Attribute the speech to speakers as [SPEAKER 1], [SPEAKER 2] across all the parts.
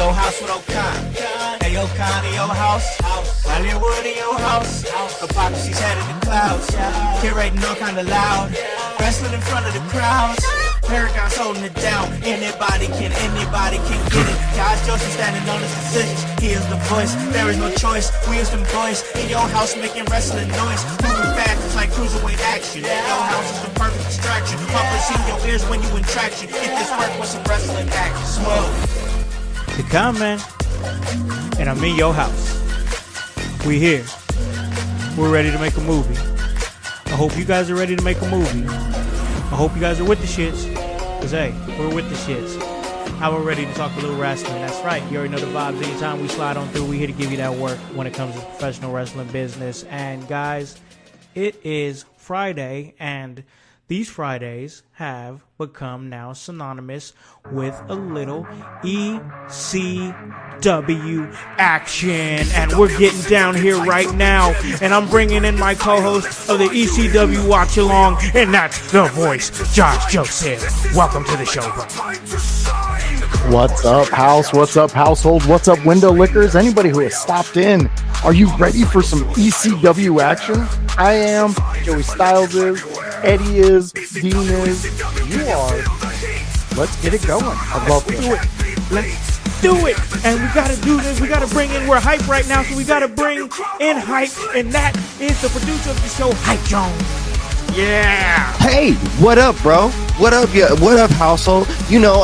[SPEAKER 1] your house with O'Con. Hey, O'Con in your house. Hollywood in your house. Hypocrisy's head in the clouds. Curating all kind of loud. Wrestling in front of the crowds. Paragon's holding it down. Anybody can get it. Josh Joseph standing on his decisions. He is the voice. There is no choice. We is them boys in your house making wrestling noise. Moving fast, it's like cruiserweight action. Your house is the perfect distraction. Puppets in your ears when you in traction. Get this work with some wrestling action. Smoke.
[SPEAKER 2] The comment, and I'm in your house. We here. We're ready to make a movie. I hope you guys are ready to make a movie. I hope you guys are with the shits. Because, hey, we're with the shits. How we're ready to talk a little wrestling. That's right. You already know the vibes. Anytime we slide on through, we're here to give you that work when it comes to professional wrestling business. And, guys, it is Friday, and these Fridays have become now synonymous with a little ECW action. And we're getting down here right now. And I'm bringing in my co-host of the ECW Watch Along, and that's the voice, Josh Joseph. Welcome to the show, bro.
[SPEAKER 3] What's up, house? What's up, household? What's up, window lickers? Anybody who has stopped in, are you ready for some ECW action? I am. Joey Styles is. Eddie is. Dean is. You are. Let's get it going. I'd love to
[SPEAKER 2] do it. Let's do it. And we got to do this. We got to bring in, we're hype right now, so we got to bring in hype. And that is the producer of the show, Hype Jones. Yeah.
[SPEAKER 4] Hey, what up, bro? What up, yeah? What up, household? You know,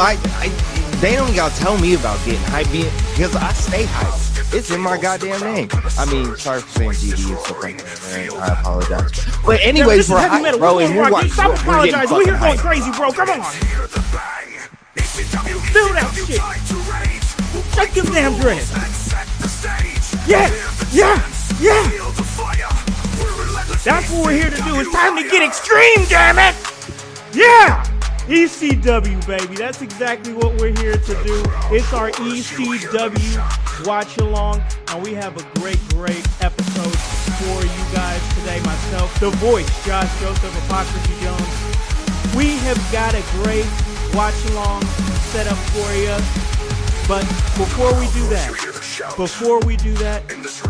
[SPEAKER 4] they don't gotta tell me about getting hype because I stay hype. It's in my goddamn name. I mean, sorry for saying GD and stuff like that, man. I apologize. But anyways, we're hype, bro. And
[SPEAKER 2] stop apologizing. We're here going crazy, bro. Come on. Feel that shit. Shake them damn dreads. Yeah. That's what we're here to do. It's time to get extreme, damn it. Yeah. ECW, baby. That's exactly what we're here to do. It's our ECW watch along, and we have a great episode for you guys today. Myself, the voice, Josh Joseph, Hypocrisy Jones. We have got a great watch along set up for you. But before we do that,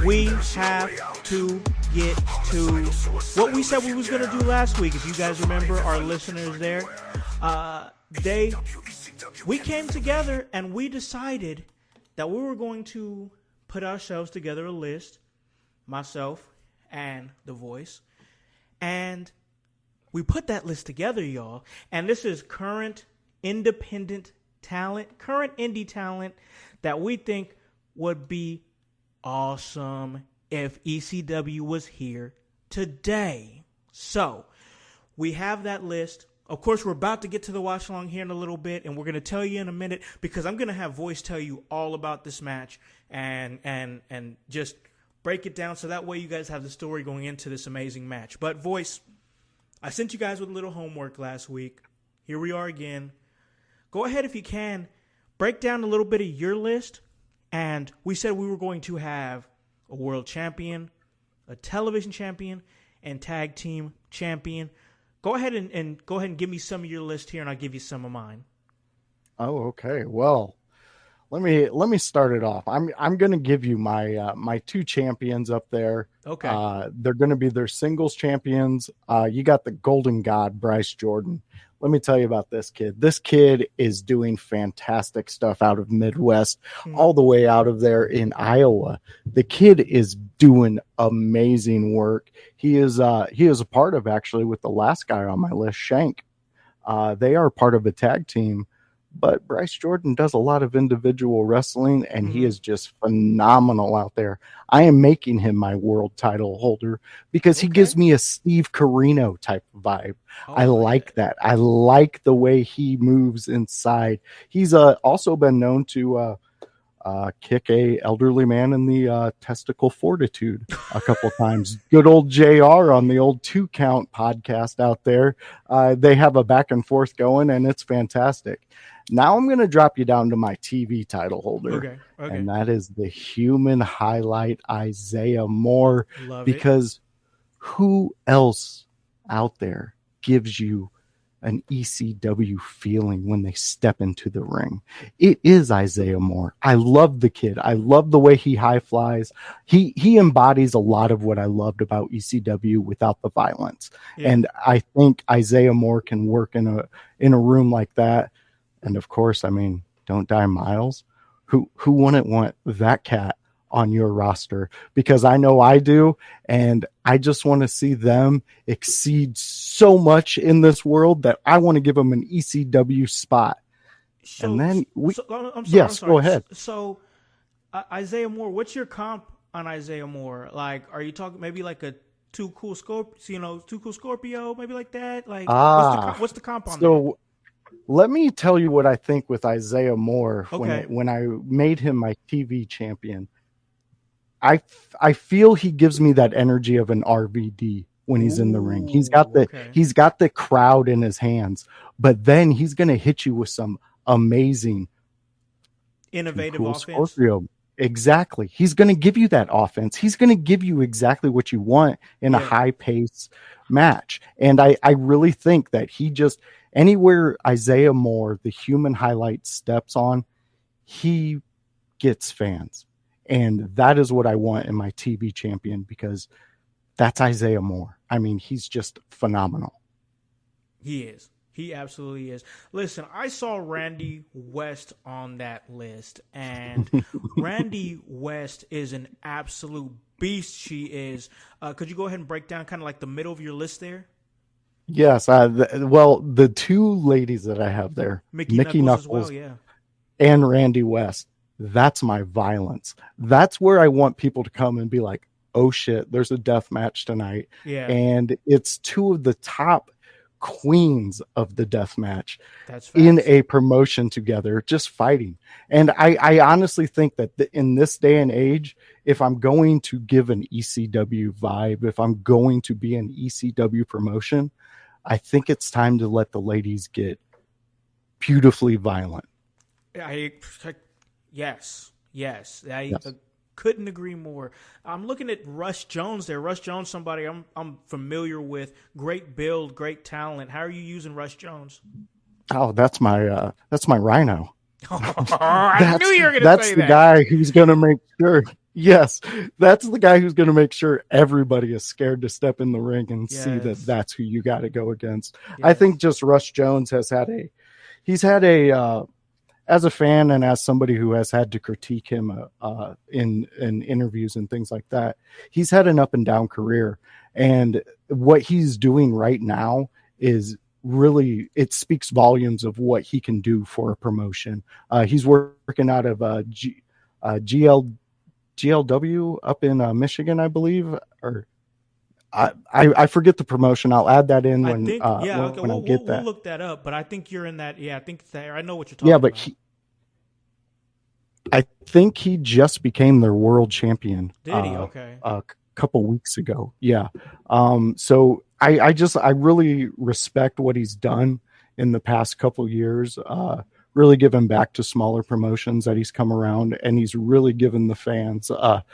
[SPEAKER 2] we have to get to what we said we was going to do last week. If you guys remember, our listeners there, we came together and we decided that we were going to put ourselves together a list, myself and the voice, and we put that list together, y'all. And this is current independent talent, current indie talent that we think would be awesome if ECW was here today. So we have that list. Of course, we're about to get to the watch along here in a little bit, and we're going to tell you in a minute because I'm going to have Voice tell you all about this match and just break it down so that way you guys have the story going into this amazing match. But Voice, I sent you guys with a little homework last week. Here we are again. Go ahead, if you can, break down a little bit of your list. And we said we were going to have a world champion, a television champion, and tag team champion. Go ahead and give me some of your list here, and I'll give you some of mine.
[SPEAKER 3] Oh, okay. Well, let me start it off. I'm going to give you my two champions up there.
[SPEAKER 2] Okay.
[SPEAKER 3] They're going to be their singles champions. You got the Golden God, Bryce Jordan. Let me tell you about this kid. This kid is doing fantastic stuff out of Midwest, all the way out of there in Iowa. The kid is doing amazing work. He is a part of, actually, with the last guy on my list, Shank. They are part of a tag team, but Bryce Jordan does a lot of individual wrestling, and he is just phenomenal out there. I am making him my world title holder because he gives me a Steve Corino type of vibe. I like that. I like the way he moves inside. He's also been known to kick a elderly man in the testicle fortitude a couple times. Good old JR on the old 2 Count podcast out there. They have a back and forth going, and it's fantastic. Now I'm going to drop you down to my TV title holder, and that is the human highlight, Isaiah Moore. Because who else out there gives you an ECW feeling when they step into the ring. It is Isaiah Moore. I love the kid. I love the way he high flies. He embodies a lot of what I loved about ECW without the violence.
[SPEAKER 2] Yeah.
[SPEAKER 3] And I think Isaiah Moore can work in a room like that. And of course, I mean, Don't Die Miles. Who wouldn't want that cat on your roster? Because I know I do, and I just want to see them exceed so much in this world that I want to give them an ECW spot.
[SPEAKER 2] So,
[SPEAKER 3] And then
[SPEAKER 2] I'm sorry,
[SPEAKER 3] yes, go ahead.
[SPEAKER 2] So, Isaiah Moore, what's your comp on Isaiah Moore? Like, are you talking maybe like a Too Cool Scorpio, maybe like that? Like, what's the comp on that?
[SPEAKER 3] Let me tell you what I think with Isaiah Moore
[SPEAKER 2] Okay.
[SPEAKER 3] when I made him my TV champion. I feel he gives me that energy of an RVD when he's in the ring. He's got the crowd in his hands, but then he's going to hit you with some amazing
[SPEAKER 2] Innovative
[SPEAKER 3] cool
[SPEAKER 2] offense.
[SPEAKER 3] Scorpio. Exactly. He's going to give you that offense. He's going to give you exactly what you want in a high pace match. And I really think that he just, anywhere Isaiah Moore, the human highlight, steps on, he gets fans. And that is what I want in my TV champion, because that's Isaiah Moore. I mean, he's just phenomenal.
[SPEAKER 2] He is. He absolutely is. Listen, I saw Randy West on that list, and Randy West is an absolute beast. She is. Could you go ahead and break down kind of like the middle of your list there?
[SPEAKER 3] Yes. The two ladies that I have there, Mickey Knuckles
[SPEAKER 2] as well, yeah,
[SPEAKER 3] and Randy West, that's my violence. That's where I want people to come and be like, oh shit, there's a death match tonight.
[SPEAKER 2] Yeah.
[SPEAKER 3] And it's two of the top queens of the death match
[SPEAKER 2] that's
[SPEAKER 3] in a promotion together, just fighting. And I honestly think that in this day and age, if I'm going to give an ECW vibe, if I'm going to be an ECW promotion, I think it's time to let the ladies get beautifully violent.
[SPEAKER 2] Yes. I couldn't agree more. I'm looking at Rush Jones there. Rush Jones, somebody I'm familiar with. Great build, great talent. How are you using Rush Jones?
[SPEAKER 3] Oh, that's my Rhino.
[SPEAKER 2] I knew you were going to say that.
[SPEAKER 3] That's the guy who's going to make sure. Yes, that's the guy who's going to make sure everybody is scared to step in the ring and see that that's who you got to go against. Yes. I think just Rush Jones has had as a fan and as somebody who has had to critique him in interviews and things like that, he's had an up and down career. And what he's doing right now is really, it speaks volumes of what he can do for a promotion. He's working out of GLW up in Michigan, I believe, or I forget the promotion. I'll add that in when I get that.
[SPEAKER 2] We'll look that up, but I think you're in that. Yeah, I think that I know what you're talking about.
[SPEAKER 3] Yeah, but I think he just became their world champion.
[SPEAKER 2] Did he? Okay.
[SPEAKER 3] A couple weeks ago. Yeah. So I really respect what he's done in the past couple years. Really giving back to smaller promotions that he's come around, and he's really given the fans a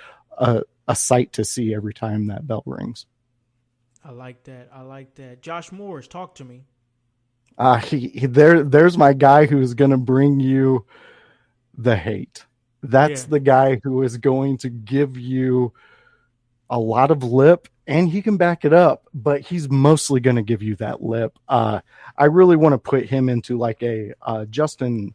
[SPEAKER 3] sight to see every time that bell rings.
[SPEAKER 2] I like that. Josh Morris, talk to me.
[SPEAKER 3] There's my guy who's going to bring you the hate. That's the guy who is going to give you a lot of lip, and he can back it up, but he's mostly going to give you that lip. I really want to put him into like a Justin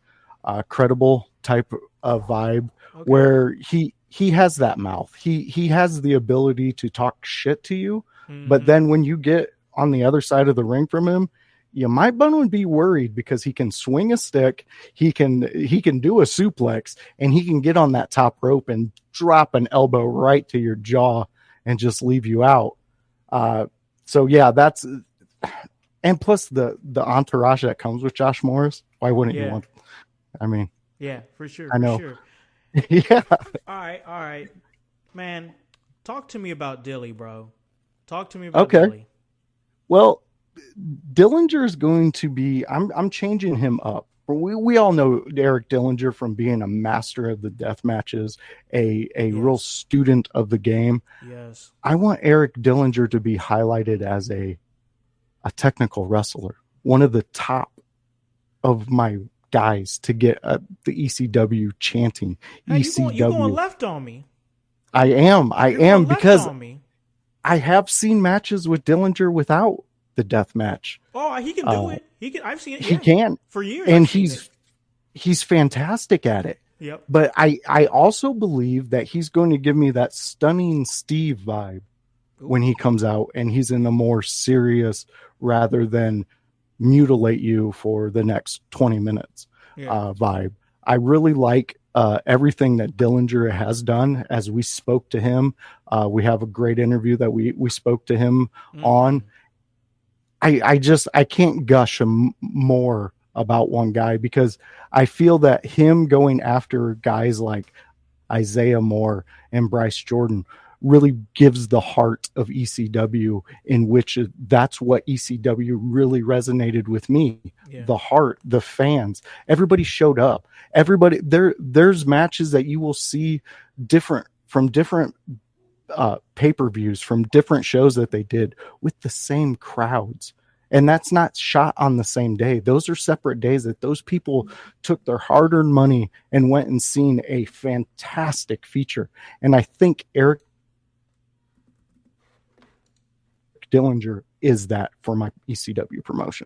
[SPEAKER 3] Credible type of vibe, where he has that mouth. He has the ability to talk shit to you, but then when you get on the other side of the ring from him, you might be worried, because he can swing a stick, he can do a suplex, and he can get on that top rope and drop an elbow right to your jaw and just leave you out. So yeah, that's, and plus the entourage that comes with Josh Morris. Why wouldn't you want? I mean,
[SPEAKER 2] yeah, for sure.
[SPEAKER 3] I know.
[SPEAKER 2] For sure.
[SPEAKER 3] Yeah.
[SPEAKER 2] All right, man. Talk to me about Dilly, bro. Talk to me about Dilly.
[SPEAKER 3] Well, Dillinger is going to be. I'm changing him up. We all know Eric Dillinger from being a master of the death matches, a real student of the game.
[SPEAKER 2] Yes.
[SPEAKER 3] I want Eric Dillinger to be highlighted as a technical wrestler. one of the top of my guys to get the ECW chanting.
[SPEAKER 2] Hey,
[SPEAKER 3] ECW.
[SPEAKER 2] you going left on me.
[SPEAKER 3] I am
[SPEAKER 2] Going left
[SPEAKER 3] because
[SPEAKER 2] on me.
[SPEAKER 3] I have seen matches with Dillinger without the death match.
[SPEAKER 2] Oh, he can do it. He can. I've seen it.
[SPEAKER 3] He
[SPEAKER 2] Yeah.
[SPEAKER 3] can
[SPEAKER 2] For years.
[SPEAKER 3] and
[SPEAKER 2] I've seen it.
[SPEAKER 3] he's fantastic at it.
[SPEAKER 2] Yep.
[SPEAKER 3] But I also believe that he's going to give me that Stunning Steve vibe when he comes out and he's in a more serious rather than mutilate you for the next 20 minutes vibe. I really like everything that Dillinger has done as we spoke to him. We have a great interview that we spoke to him on. I can't gush more about one guy because I feel that him going after guys like Isaiah Moore and Bryce Jordan really gives the heart of ECW, in which that's what ECW really resonated with me. The heart, the fans, everybody showed up. Everybody there's matches that you will see from different pay-per-views, from different shows that they did with the same crowds. And that's not shot on the same day. Those are separate days that those people took their hard-earned money and went and seen a fantastic feature. And I think Eric Dillinger is that for my ECW promotion.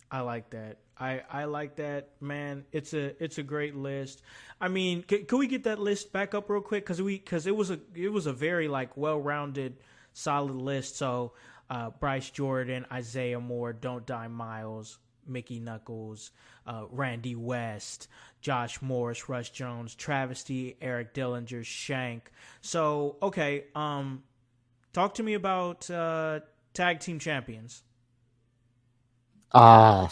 [SPEAKER 2] I like that. I like that, man. It's a great list. I mean, can we get that list back up real quick? Because it was a very like well-rounded, solid list. So Bryce Jordan, Isaiah Moore, Don't Die Miles, Mickey Knuckles, Randy West, Josh Morris, Rush Jones, Travesty, Eric Dillinger, Shank. So okay, talk to me about tag team champions.
[SPEAKER 3] I'm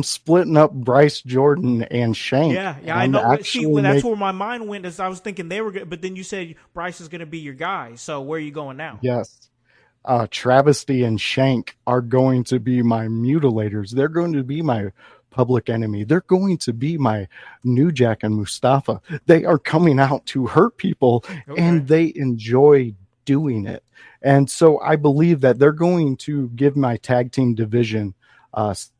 [SPEAKER 3] splitting up Bryce Jordan and Shank.
[SPEAKER 2] Yeah, I know. See, that's where my mind went. As I was thinking they were good, but then you said Bryce is going to be your guy. So where are you going now?
[SPEAKER 3] Yes. Travesty and Shank are going to be my mutilators. They're going to be my public enemy. They're going to be my New Jack and Mustafa. They are coming out to hurt people, and they enjoy doing it. And so I believe that they're going to give my tag team division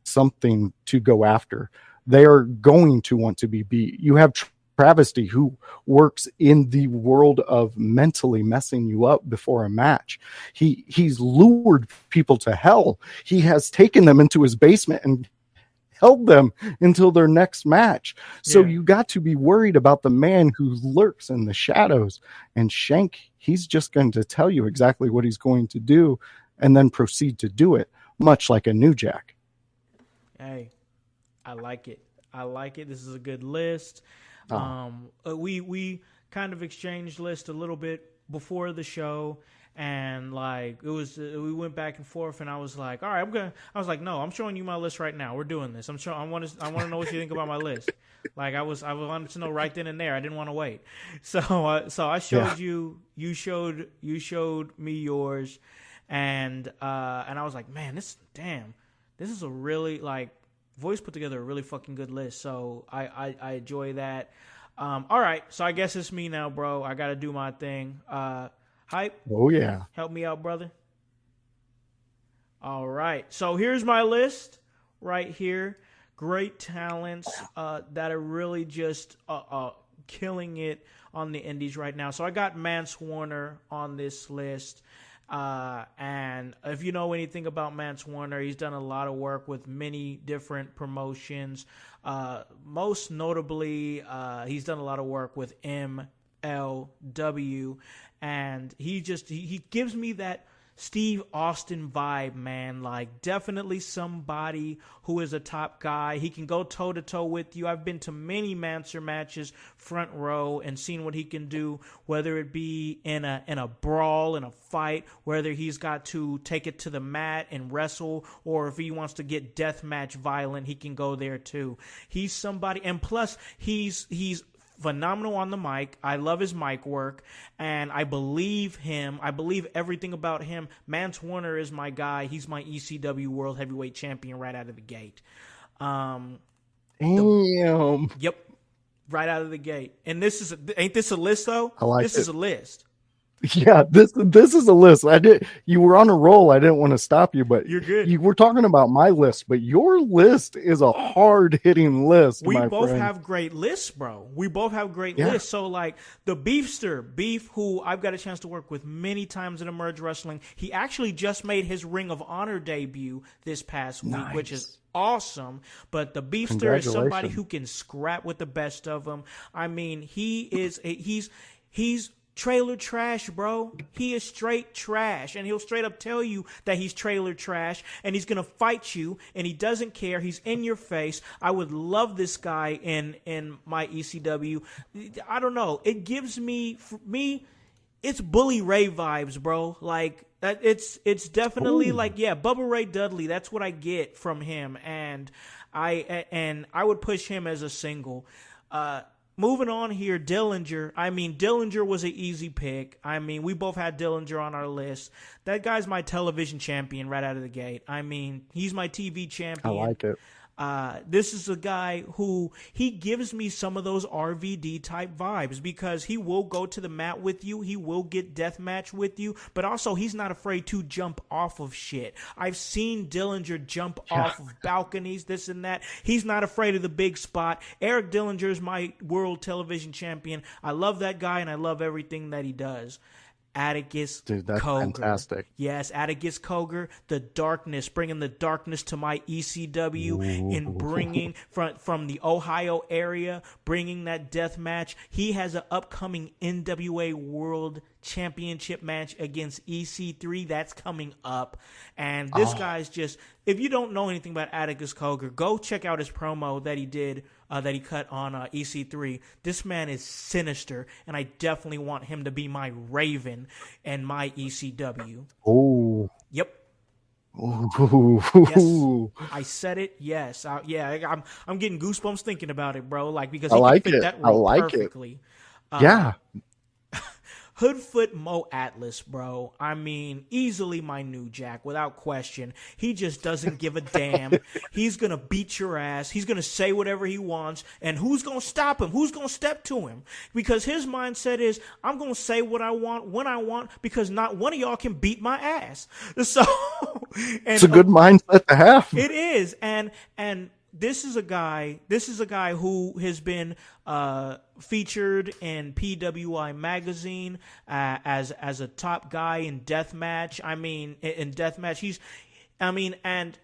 [SPEAKER 3] something to go after. They are going to want to be beat. You have Travesty, who works in the world of mentally messing you up before a match. He's lured people to hell. He has taken them into his basement and held them until their next match. So you got to be worried about the man who lurks in the shadows. And Shank, he's just going to tell you exactly what he's going to do and then proceed to do it, much like a New Jack.
[SPEAKER 2] Hey, I like it. This is a good list. We kind of exchanged lists a little bit before the show, and like it was, we went back and forth, and I was like, all right, I was like, no, I'm showing you my list right now. We're doing this. I want to know what you think about my list. Like I wanted to know right then and there. I didn't want to wait. So I showed you showed me yours, and I was like, man, this is a really like. Voice put together a really fucking good list, so I enjoy that. All right, so I guess it's me now, bro. I got to do my thing. Hype?
[SPEAKER 3] Oh, yeah.
[SPEAKER 2] Help me out, brother. All right, so here's my list right here. Great talents that are really just killing it on the indies right now. So I got Mance Warner on this list. And if you know anything about Mance Warner, he's done a lot of work with many different promotions. Most notably, he's done a lot of work with MLW, and he gives me that Steve Austin vibe, man. Like, definitely somebody who is a top guy. He can go toe-to-toe with you. I've been to many Manser matches, front row, and seen what he can do, whether it be in a brawl, in a fight, whether he's got to take it to the mat and wrestle, or if he wants to get deathmatch violent, he can go there too. He's somebody, and plus, he's phenomenal on the mic. I love his mic work, and I believe him. I believe everything about him. Mance Warner is my guy. He's my ECW World Heavyweight Champion right out of the gate.
[SPEAKER 3] Damn.
[SPEAKER 2] Yep, right out of the gate. And ain't this a list though?
[SPEAKER 3] I like
[SPEAKER 2] this
[SPEAKER 3] it.
[SPEAKER 2] is a list.
[SPEAKER 3] Yeah, this is a list. You were on a roll. I didn't want to stop you, but
[SPEAKER 2] You're good.
[SPEAKER 3] you were talking about my list, but your list is a hard hitting list,
[SPEAKER 2] We
[SPEAKER 3] my
[SPEAKER 2] both
[SPEAKER 3] friend.
[SPEAKER 2] have great lists, bro. We both have great
[SPEAKER 3] Yeah.
[SPEAKER 2] lists. So, like, the Beefster, Beef, who I've got a chance to work with many times in Emerge Wrestling, he actually just made his Ring of Honor debut this past week, which is awesome. But the Beefster is somebody who can scrap with the best of them. I mean, he's trailer trash, bro. He is straight trash, and he'll straight up tell you that he's trailer trash, and he's gonna fight you, and he doesn't care. He's in your face. I would love this guy in my ECW. I don't know. It gives me, for me, it's Bully Ray vibes, bro. Like that. It's definitely like, yeah, Bubba Ray Dudley. That's what I get from him, and I would push him as a single. Moving on here, Dillinger. I mean, Dillinger was an easy pick. I mean, we both had Dillinger on our list. That guy's my television champion right out of the gate. I mean, he's my TV champion.
[SPEAKER 3] I like it.
[SPEAKER 2] This is a guy who, he gives me some of those RVD type vibes, because he will go to the mat with you. He will get deathmatch with you, but also he's not afraid to jump off of shit. I've seen Dillinger jump off of balconies, this and that. He's not afraid of the big spot. Eric Dillinger is my world television champion. I love that guy, and I love everything that he does. Atticus
[SPEAKER 3] Dude, that's
[SPEAKER 2] Cogar.
[SPEAKER 3] fantastic.
[SPEAKER 2] Yes, Atticus Cogar, the darkness, bringing the darkness to my ECW, and bringing from the Ohio area, bringing that death match. He has an upcoming NWA World Championship match against EC3 that's coming up, and this guy's just, if you don't know anything about Atticus Cogar, go check out his promo that he did, that he cut on EC3. This man is sinister, and I definitely want him to be my Raven and my ECW.
[SPEAKER 3] Oh.
[SPEAKER 2] Yep.
[SPEAKER 3] Ooh.
[SPEAKER 2] Yes, I said it. Yes, I'm getting goosebumps thinking about it, bro. Like, because
[SPEAKER 3] I
[SPEAKER 2] he
[SPEAKER 3] like
[SPEAKER 2] can fit
[SPEAKER 3] it.
[SPEAKER 2] that
[SPEAKER 3] I
[SPEAKER 2] role
[SPEAKER 3] like it.
[SPEAKER 2] perfectly.
[SPEAKER 3] Yeah.
[SPEAKER 2] Hoodfoot Mo Atlas, bro. I mean, easily my new Jack, without question. He just doesn't give a damn. He's going to beat your ass. He's going to say whatever he wants. And who's going to stop him? Who's going to step to him? Because his mindset is, I'm going to say what I want, when I want, because not one of y'all can beat my ass. So,
[SPEAKER 3] It's a good mindset to have.
[SPEAKER 2] it is. And this is a guy who has been featured in PWI magazine as a top guy in deathmatch. I mean, in deathmatch, and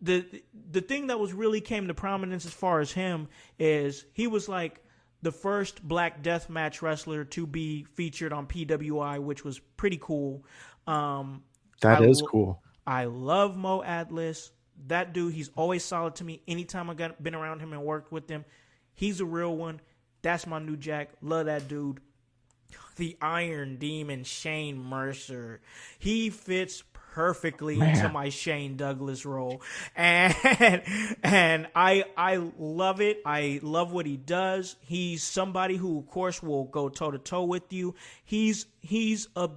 [SPEAKER 2] the thing that was really came to prominence as far as him is he was like the first black deathmatch wrestler to be featured on PWI, which was pretty cool.
[SPEAKER 3] That is cool.
[SPEAKER 2] I love Mo Atlas. That dude, he's always solid to me. Anytime I've been around him and worked with him, he's a real one. That's my new Jack. Love that dude. The Iron Demon, Shane Mercer. He fits perfectly into my Shane Douglas role. And I love it. I love what he does. He's somebody who, of course, will go toe-to-toe with you. He's a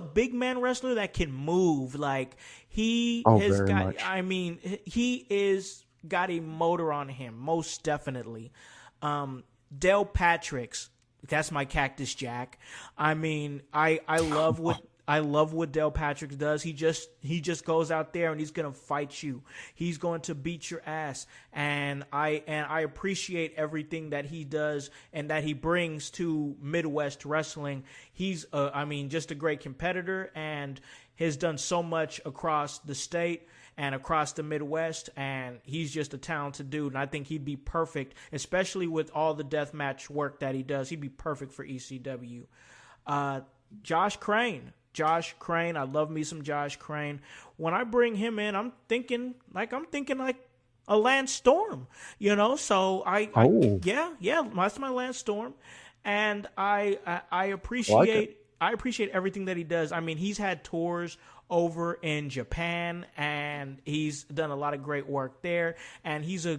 [SPEAKER 2] big man wrestler that can move. Like, he has got
[SPEAKER 3] much.
[SPEAKER 2] I mean, he is got a motor on him, most definitely. Del Patrick's, that's my Cactus Jack. I mean, I love what Del Patrick does. He just goes out there and he's gonna fight you. He's going to beat your ass, and I appreciate everything that he does and that he brings to Midwest wrestling. He's just a great competitor and has done so much across the state and across the Midwest, and he's just a talented dude, and I think he'd be perfect, especially with all the deathmatch work that he does. He'd be perfect for ECW. Josh Crane, I love me some Josh Crane. When I bring him in, I'm thinking like a Lance Storm, you know. So that's my Lance Storm, and I appreciate everything that he does. I mean, he's had tours over in Japan, and he's done a lot of great work there. And he's just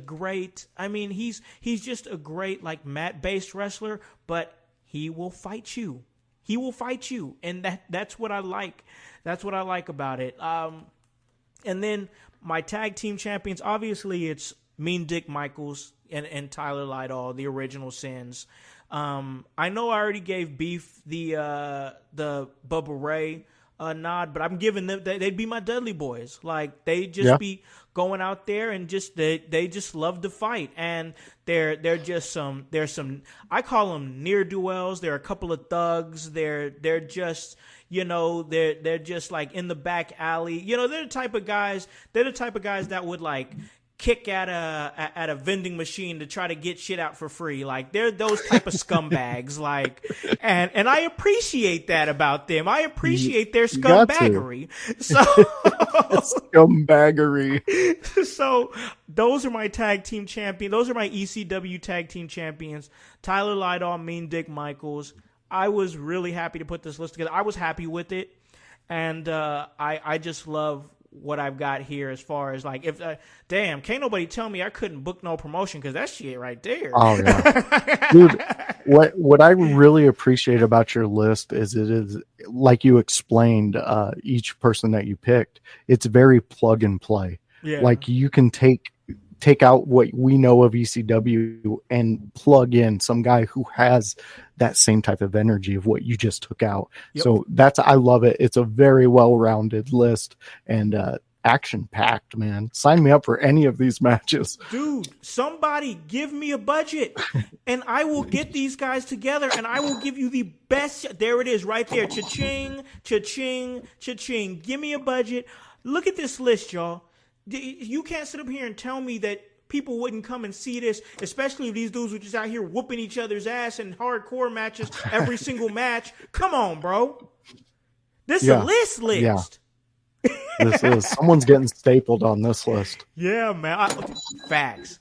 [SPEAKER 2] a great like mat-based wrestler, but he will fight you. He will fight you, and that's what I like. That's what I like about it. And then my tag team champions, obviously, it's Mean Dick Michaels and Tyler Lydall, the original Sins. I know I already gave Beef the Bubba Ray nod, but I'm giving them, they'd be my Dudley boys. Like, they just be going out there and just they just love to fight, and they're just there's some, I call them near duels. They're a couple of thugs. They're just, you know, they're just like in the back alley. You know, they're the type of guys that would like kick at a vending machine to try to get shit out for free. Like, they're those type of scumbags. Like, and I appreciate that about them. I appreciate their scumbaggery. So
[SPEAKER 3] scumbaggery.
[SPEAKER 2] So those are my tag team champions. Those are my ECW tag team champions. Tyler Lydall, Mean Dick Michaels. I was really happy to put this list together. I was happy with it, and I just love what I've got here as far as like, if damn, can't nobody tell me I couldn't book no promotion, because that shit right there.
[SPEAKER 3] Oh yeah. Dude, what I really appreciate about your list is it is, like you explained, each person that you picked, it's very plug and play.
[SPEAKER 2] Yeah.
[SPEAKER 3] Like, you can take out what we know of ECW and plug in some guy who has that same type of energy of what you just took out.
[SPEAKER 2] Yep.
[SPEAKER 3] So I love it. It's a very well-rounded list and action-packed, man. Sign me up for any of these matches.
[SPEAKER 2] Dude, somebody give me a budget and I will get these guys together and I will give you the best. There it is right there. Cha-ching, cha-ching, cha-ching. Give me a budget. Look at this list, y'all. You can't sit up here and tell me that people wouldn't come and see this, especially if these dudes were just out here whooping each other's ass in hardcore matches every single match. Come on, bro. This is a list.
[SPEAKER 3] Yeah. This is, someone's getting stapled on this list.
[SPEAKER 2] Yeah, man. Facts.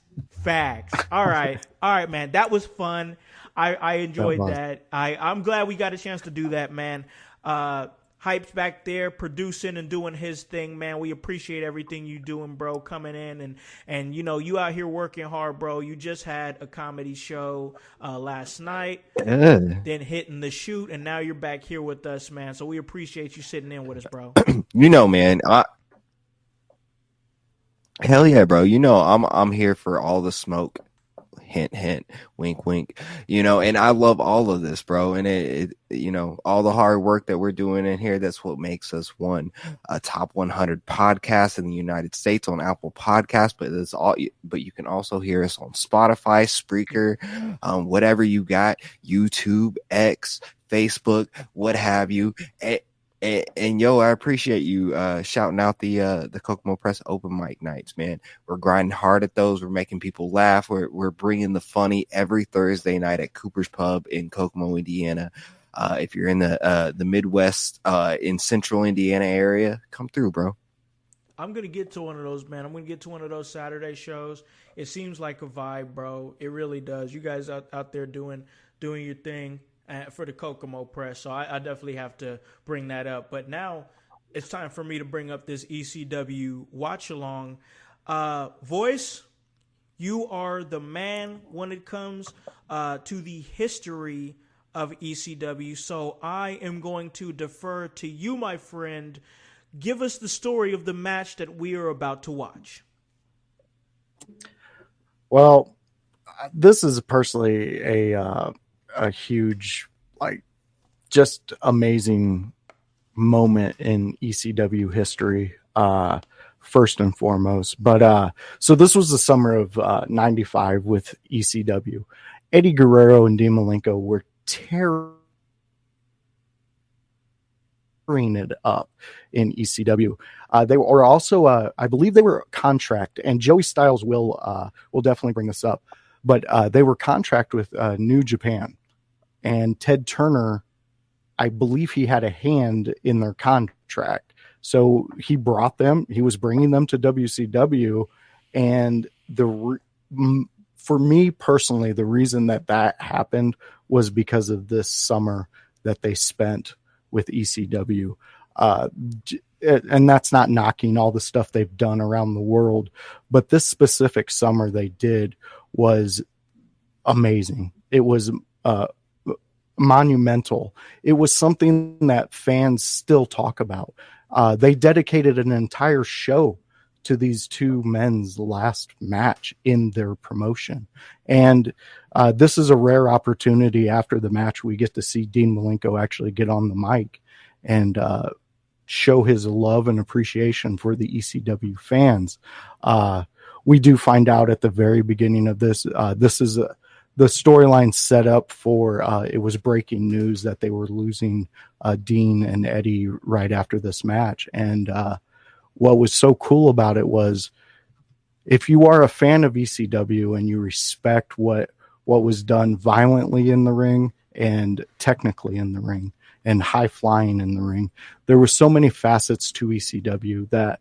[SPEAKER 2] All right, man. That was fun. I enjoyed that. I'm glad we got a chance to do that, man. Hype's back there producing and doing his thing, man. We appreciate everything you doing, bro, coming in and you know, you out here working hard, bro. You just had a comedy show last night, then hitting the shoot, and now you're back here with us, man. So we appreciate you sitting in with us, bro.
[SPEAKER 4] You know, man, hell yeah, bro. You know, I'm here for all the smoke. Hint, hint, wink, wink, you know, and I love all of this, bro. And it, you know, all the hard work that we're doing in here, that's what makes us a top 100 podcast in the United States on Apple Podcasts. But you can also hear us on Spotify, Spreaker, whatever you got, YouTube, X, Facebook, what have you. And yo, I appreciate you shouting out the Kokomo Press open mic nights, man. We're grinding hard at those. We're making people laugh. We're bringing the funny every Thursday night at Cooper's Pub in Kokomo, Indiana. If you're in the Midwest, in Central Indiana area, come through, bro.
[SPEAKER 2] I'm gonna get to one of those, man. I'm gonna get to one of those Saturday shows. It seems like a vibe, bro. It really does. You guys out there doing your thing for the Kokomo Press, so I definitely have to bring that up. But now it's time for me to bring up this ECW watch along. Voice, you are the man when it comes to the history of ECW, so I am going to defer to you, my friend. Give us the story of the match that we are about to watch.
[SPEAKER 3] Well, this is personally a huge, like, just amazing moment in ECW history, first and foremost. But so this was the summer of 95 with ECW. Eddie Guerrero and Dean Malenko were tearing it up in ECW. They were also, I believe they were contract, and Joey Styles will definitely bring this up, but they were contract with New Japan. And Ted Turner, I believe he had a hand in their contract. So he was bringing them to WCW. And for me personally, the reason that happened was because of this summer that they spent with ECW. And that's not knocking all the stuff they've done around the world, but this specific summer they did was amazing. It was, monumental. It was something that fans still talk about. They dedicated an entire show to these two men's last match in their promotion. And this is a rare opportunity. After the match, we get to see Dean Malenko actually get on the mic and show his love and appreciation for the ECW fans. We do find out at the very beginning of this, this is the storyline set up for, it was breaking news that they were losing Dean and Eddie right after this match. And what was so cool about it was, if you are a fan of ECW and you respect what was done violently in the ring and technically in the ring and high flying in the ring, there were so many facets to ECW that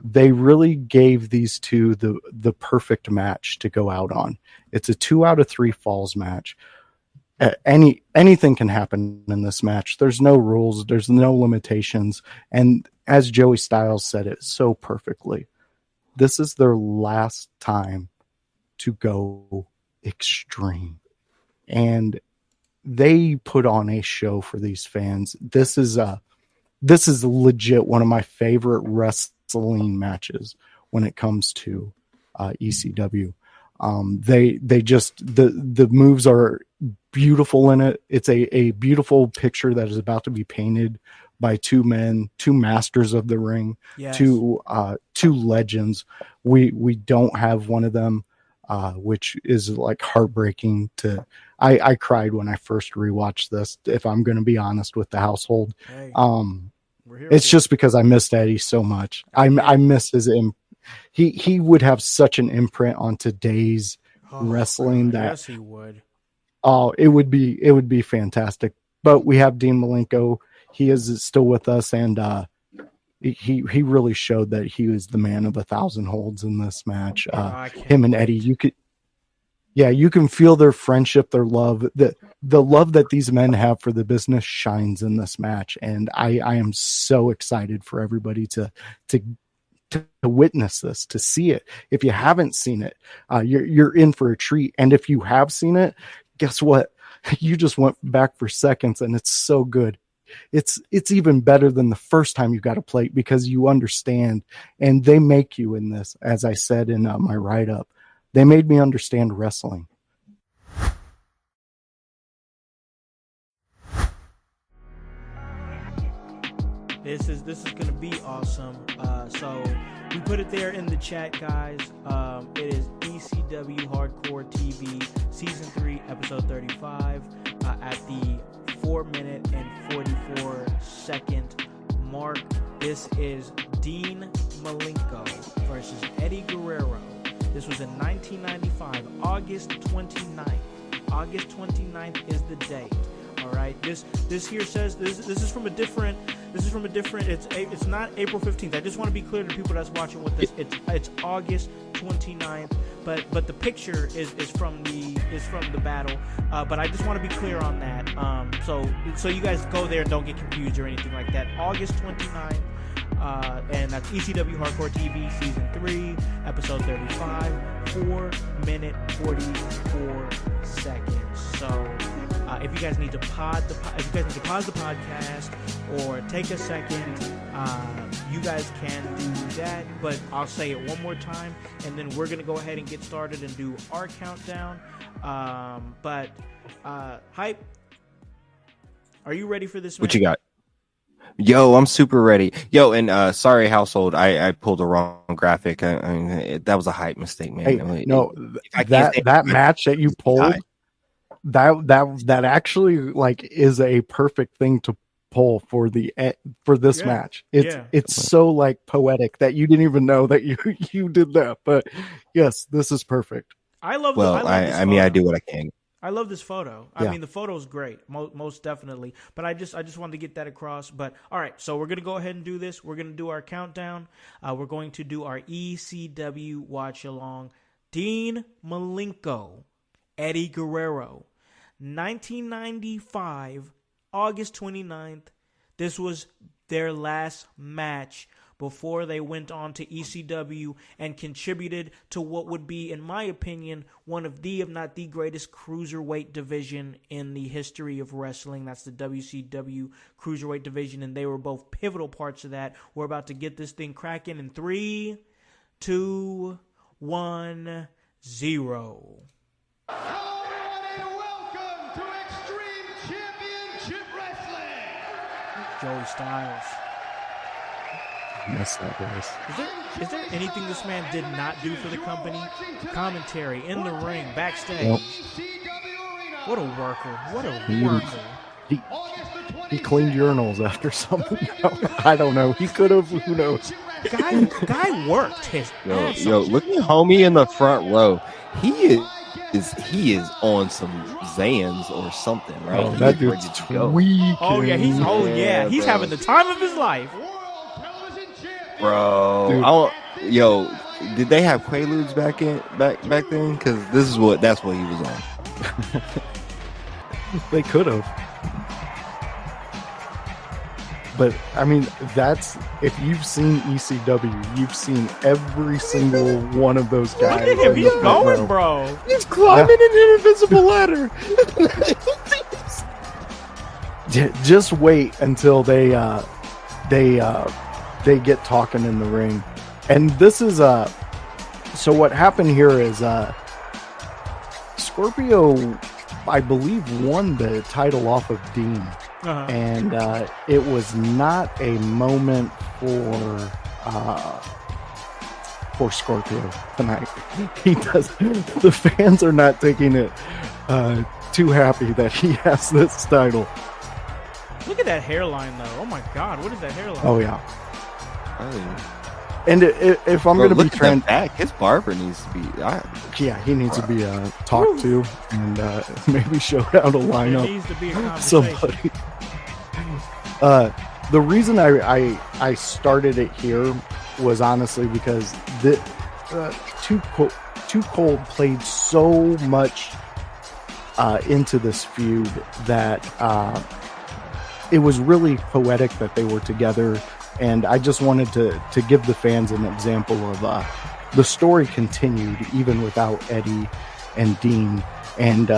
[SPEAKER 3] they really gave these two the perfect match to go out on. It's a 2 out of 3 falls match. Anything can happen in this match. There's no rules. There's no limitations. And as Joey Styles said it so perfectly, this is their last time to go extreme. And they put on a show for these fans. This is legit one of my favorite wrestling matches when it comes to ECW. They just, the moves are beautiful in it. It's a beautiful picture that is about to be painted by two men, two masters of the ring,
[SPEAKER 2] Yes.
[SPEAKER 3] two legends. We don't have one of them, which is like heartbreaking to. I cried when I first rewatched this, if I'm going to be honest with the household.
[SPEAKER 2] Hey,
[SPEAKER 3] It's just because I missed Eddie so much. I miss his he would have such an imprint on today's wrestling that
[SPEAKER 2] yes, he would.
[SPEAKER 3] Oh, it would be fantastic. But we have Dean Malenko. He is still with us, and he really showed that he was the man of 1,000 holds in this match. Him and Eddie, you can feel their friendship, their love, the love that these men have for the business shines in this match, and I am so excited for everybody to witness this, to see it. If you haven't seen it, you're in for a treat, and if you have seen it, guess what? You just went back for seconds, and it's so good. It's even better than the first time you got a plate because you understand, and they make you in this. As I said in my write-up, they made me understand wrestling.
[SPEAKER 2] This is gonna be awesome. So we put it there in the chat, guys. It is ECW Hardcore TV Season 3, Episode 35, at the 4-minute and 44-second mark. This is Dean Malenko versus Eddie Guerrero. This was in 1995, August 29th. August 29th is the date. All right. This here says this is from a different. It's not April 15th. I just want to be clear to people that's watching with this. It's August 29th. But the picture is from the battle. But I just want to be clear on that. So you guys go there and don't get confused or anything like that. August 29th. And that's ECW Hardcore TV Season 3, Episode 35, 4-minute 44 seconds. So if you guys need to pause the podcast or take a second, you guys can do that. But I'll say it one more time, and then we're gonna go ahead and get started and do our countdown. Hype, are you ready for this match?
[SPEAKER 4] What you got? Yo, I'm super ready. Yo, and sorry, household, I pulled the wrong graphic. I mean, that was a hype mistake, man.
[SPEAKER 3] Hey, no, that match that you pulled, that actually like is a perfect thing to pull for this match. It's so like poetic that you didn't even know that you did that. But yes, this is perfect.
[SPEAKER 2] I love.
[SPEAKER 4] I mean, I do what I can.
[SPEAKER 2] I love this photo. I mean, the photo is great, most definitely. But I just wanted to get that across. But all right, so we're gonna go ahead and do this. We're gonna do our countdown. We're going to do our ECW watch along. Dean Malenko, Eddie Guerrero, 1995, August 29th. This was their last match before they went on to ECW and contributed to what would be, in my opinion, one of the, if not the greatest cruiserweight division in the history of wrestling. That's the WCW Cruiserweight division, and they were both pivotal parts of that. We're about to get this thing cracking in 3, 2, 1, 0.
[SPEAKER 5] Hello, everyone, and welcome to Extreme Championship Wrestling.
[SPEAKER 2] Joey Styles.
[SPEAKER 3] Miss that voice.
[SPEAKER 2] Is there anything this man did not do for the company? Commentary, in the ring, backstage.
[SPEAKER 3] Nope.
[SPEAKER 2] What a worker. What a
[SPEAKER 3] He-
[SPEAKER 2] worker.
[SPEAKER 3] He cleaned urinals after something. I don't know. He could have. Who knows?
[SPEAKER 2] Guy worked his ass
[SPEAKER 4] Yo,
[SPEAKER 2] off.
[SPEAKER 4] look at homie in the front row. He is on some Zans or something, right?
[SPEAKER 3] Oh,
[SPEAKER 4] He
[SPEAKER 3] that
[SPEAKER 4] is ready
[SPEAKER 3] dude's
[SPEAKER 4] to go.
[SPEAKER 3] tweaking.
[SPEAKER 2] Oh yeah, he's he's
[SPEAKER 4] bro.
[SPEAKER 2] having the time of his life.
[SPEAKER 4] Bro.
[SPEAKER 3] Dude.
[SPEAKER 4] Did they have Quaaludes back then? Because that's what he was on.
[SPEAKER 3] They could have. But I mean, that's if you've seen ECW, you've seen every single one of those guys.
[SPEAKER 2] Look at him,
[SPEAKER 3] in
[SPEAKER 2] he's
[SPEAKER 3] the front
[SPEAKER 2] going,
[SPEAKER 3] row.
[SPEAKER 2] bro.
[SPEAKER 4] He's climbing an invisible ladder.
[SPEAKER 3] Just wait until they get talking in the ring. And this is so what happened here is Scorpio, I believe, won the title off of Dean.
[SPEAKER 2] Uh-huh.
[SPEAKER 3] And it was not a moment for Scorpio tonight. He does. The fans are not taking it too happy that he has this title.
[SPEAKER 2] Look at that hairline, though. Oh my God, what is that hairline?
[SPEAKER 3] Oh yeah. And if I'm
[SPEAKER 4] Bro,
[SPEAKER 3] going to be
[SPEAKER 4] look at that back. His barber needs to be.
[SPEAKER 3] yeah, he needs to be talked to and maybe showed out a
[SPEAKER 2] There
[SPEAKER 3] lineup.
[SPEAKER 2] needs to be a conversation.
[SPEAKER 3] Somebody. The reason I started it here was honestly because the Too Cold played so much into this feud that it was really poetic that they were together, and I just wanted to give the fans an example of the story continued even without Eddie and Dean, and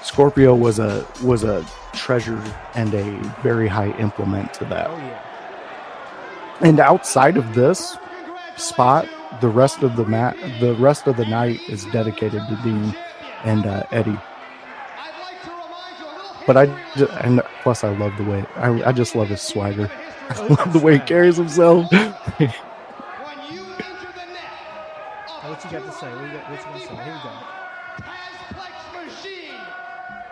[SPEAKER 3] Scorpio was a treasure and a very high implement to that.
[SPEAKER 2] Oh yeah.
[SPEAKER 3] And outside of this spot, the rest of the night is dedicated to Dean and Eddie. But and plus I love the way I just love his swagger. I love the way he carries himself.
[SPEAKER 2] Now, what you got to say? What you going to say? Here we go.
[SPEAKER 5] Tazplex machine,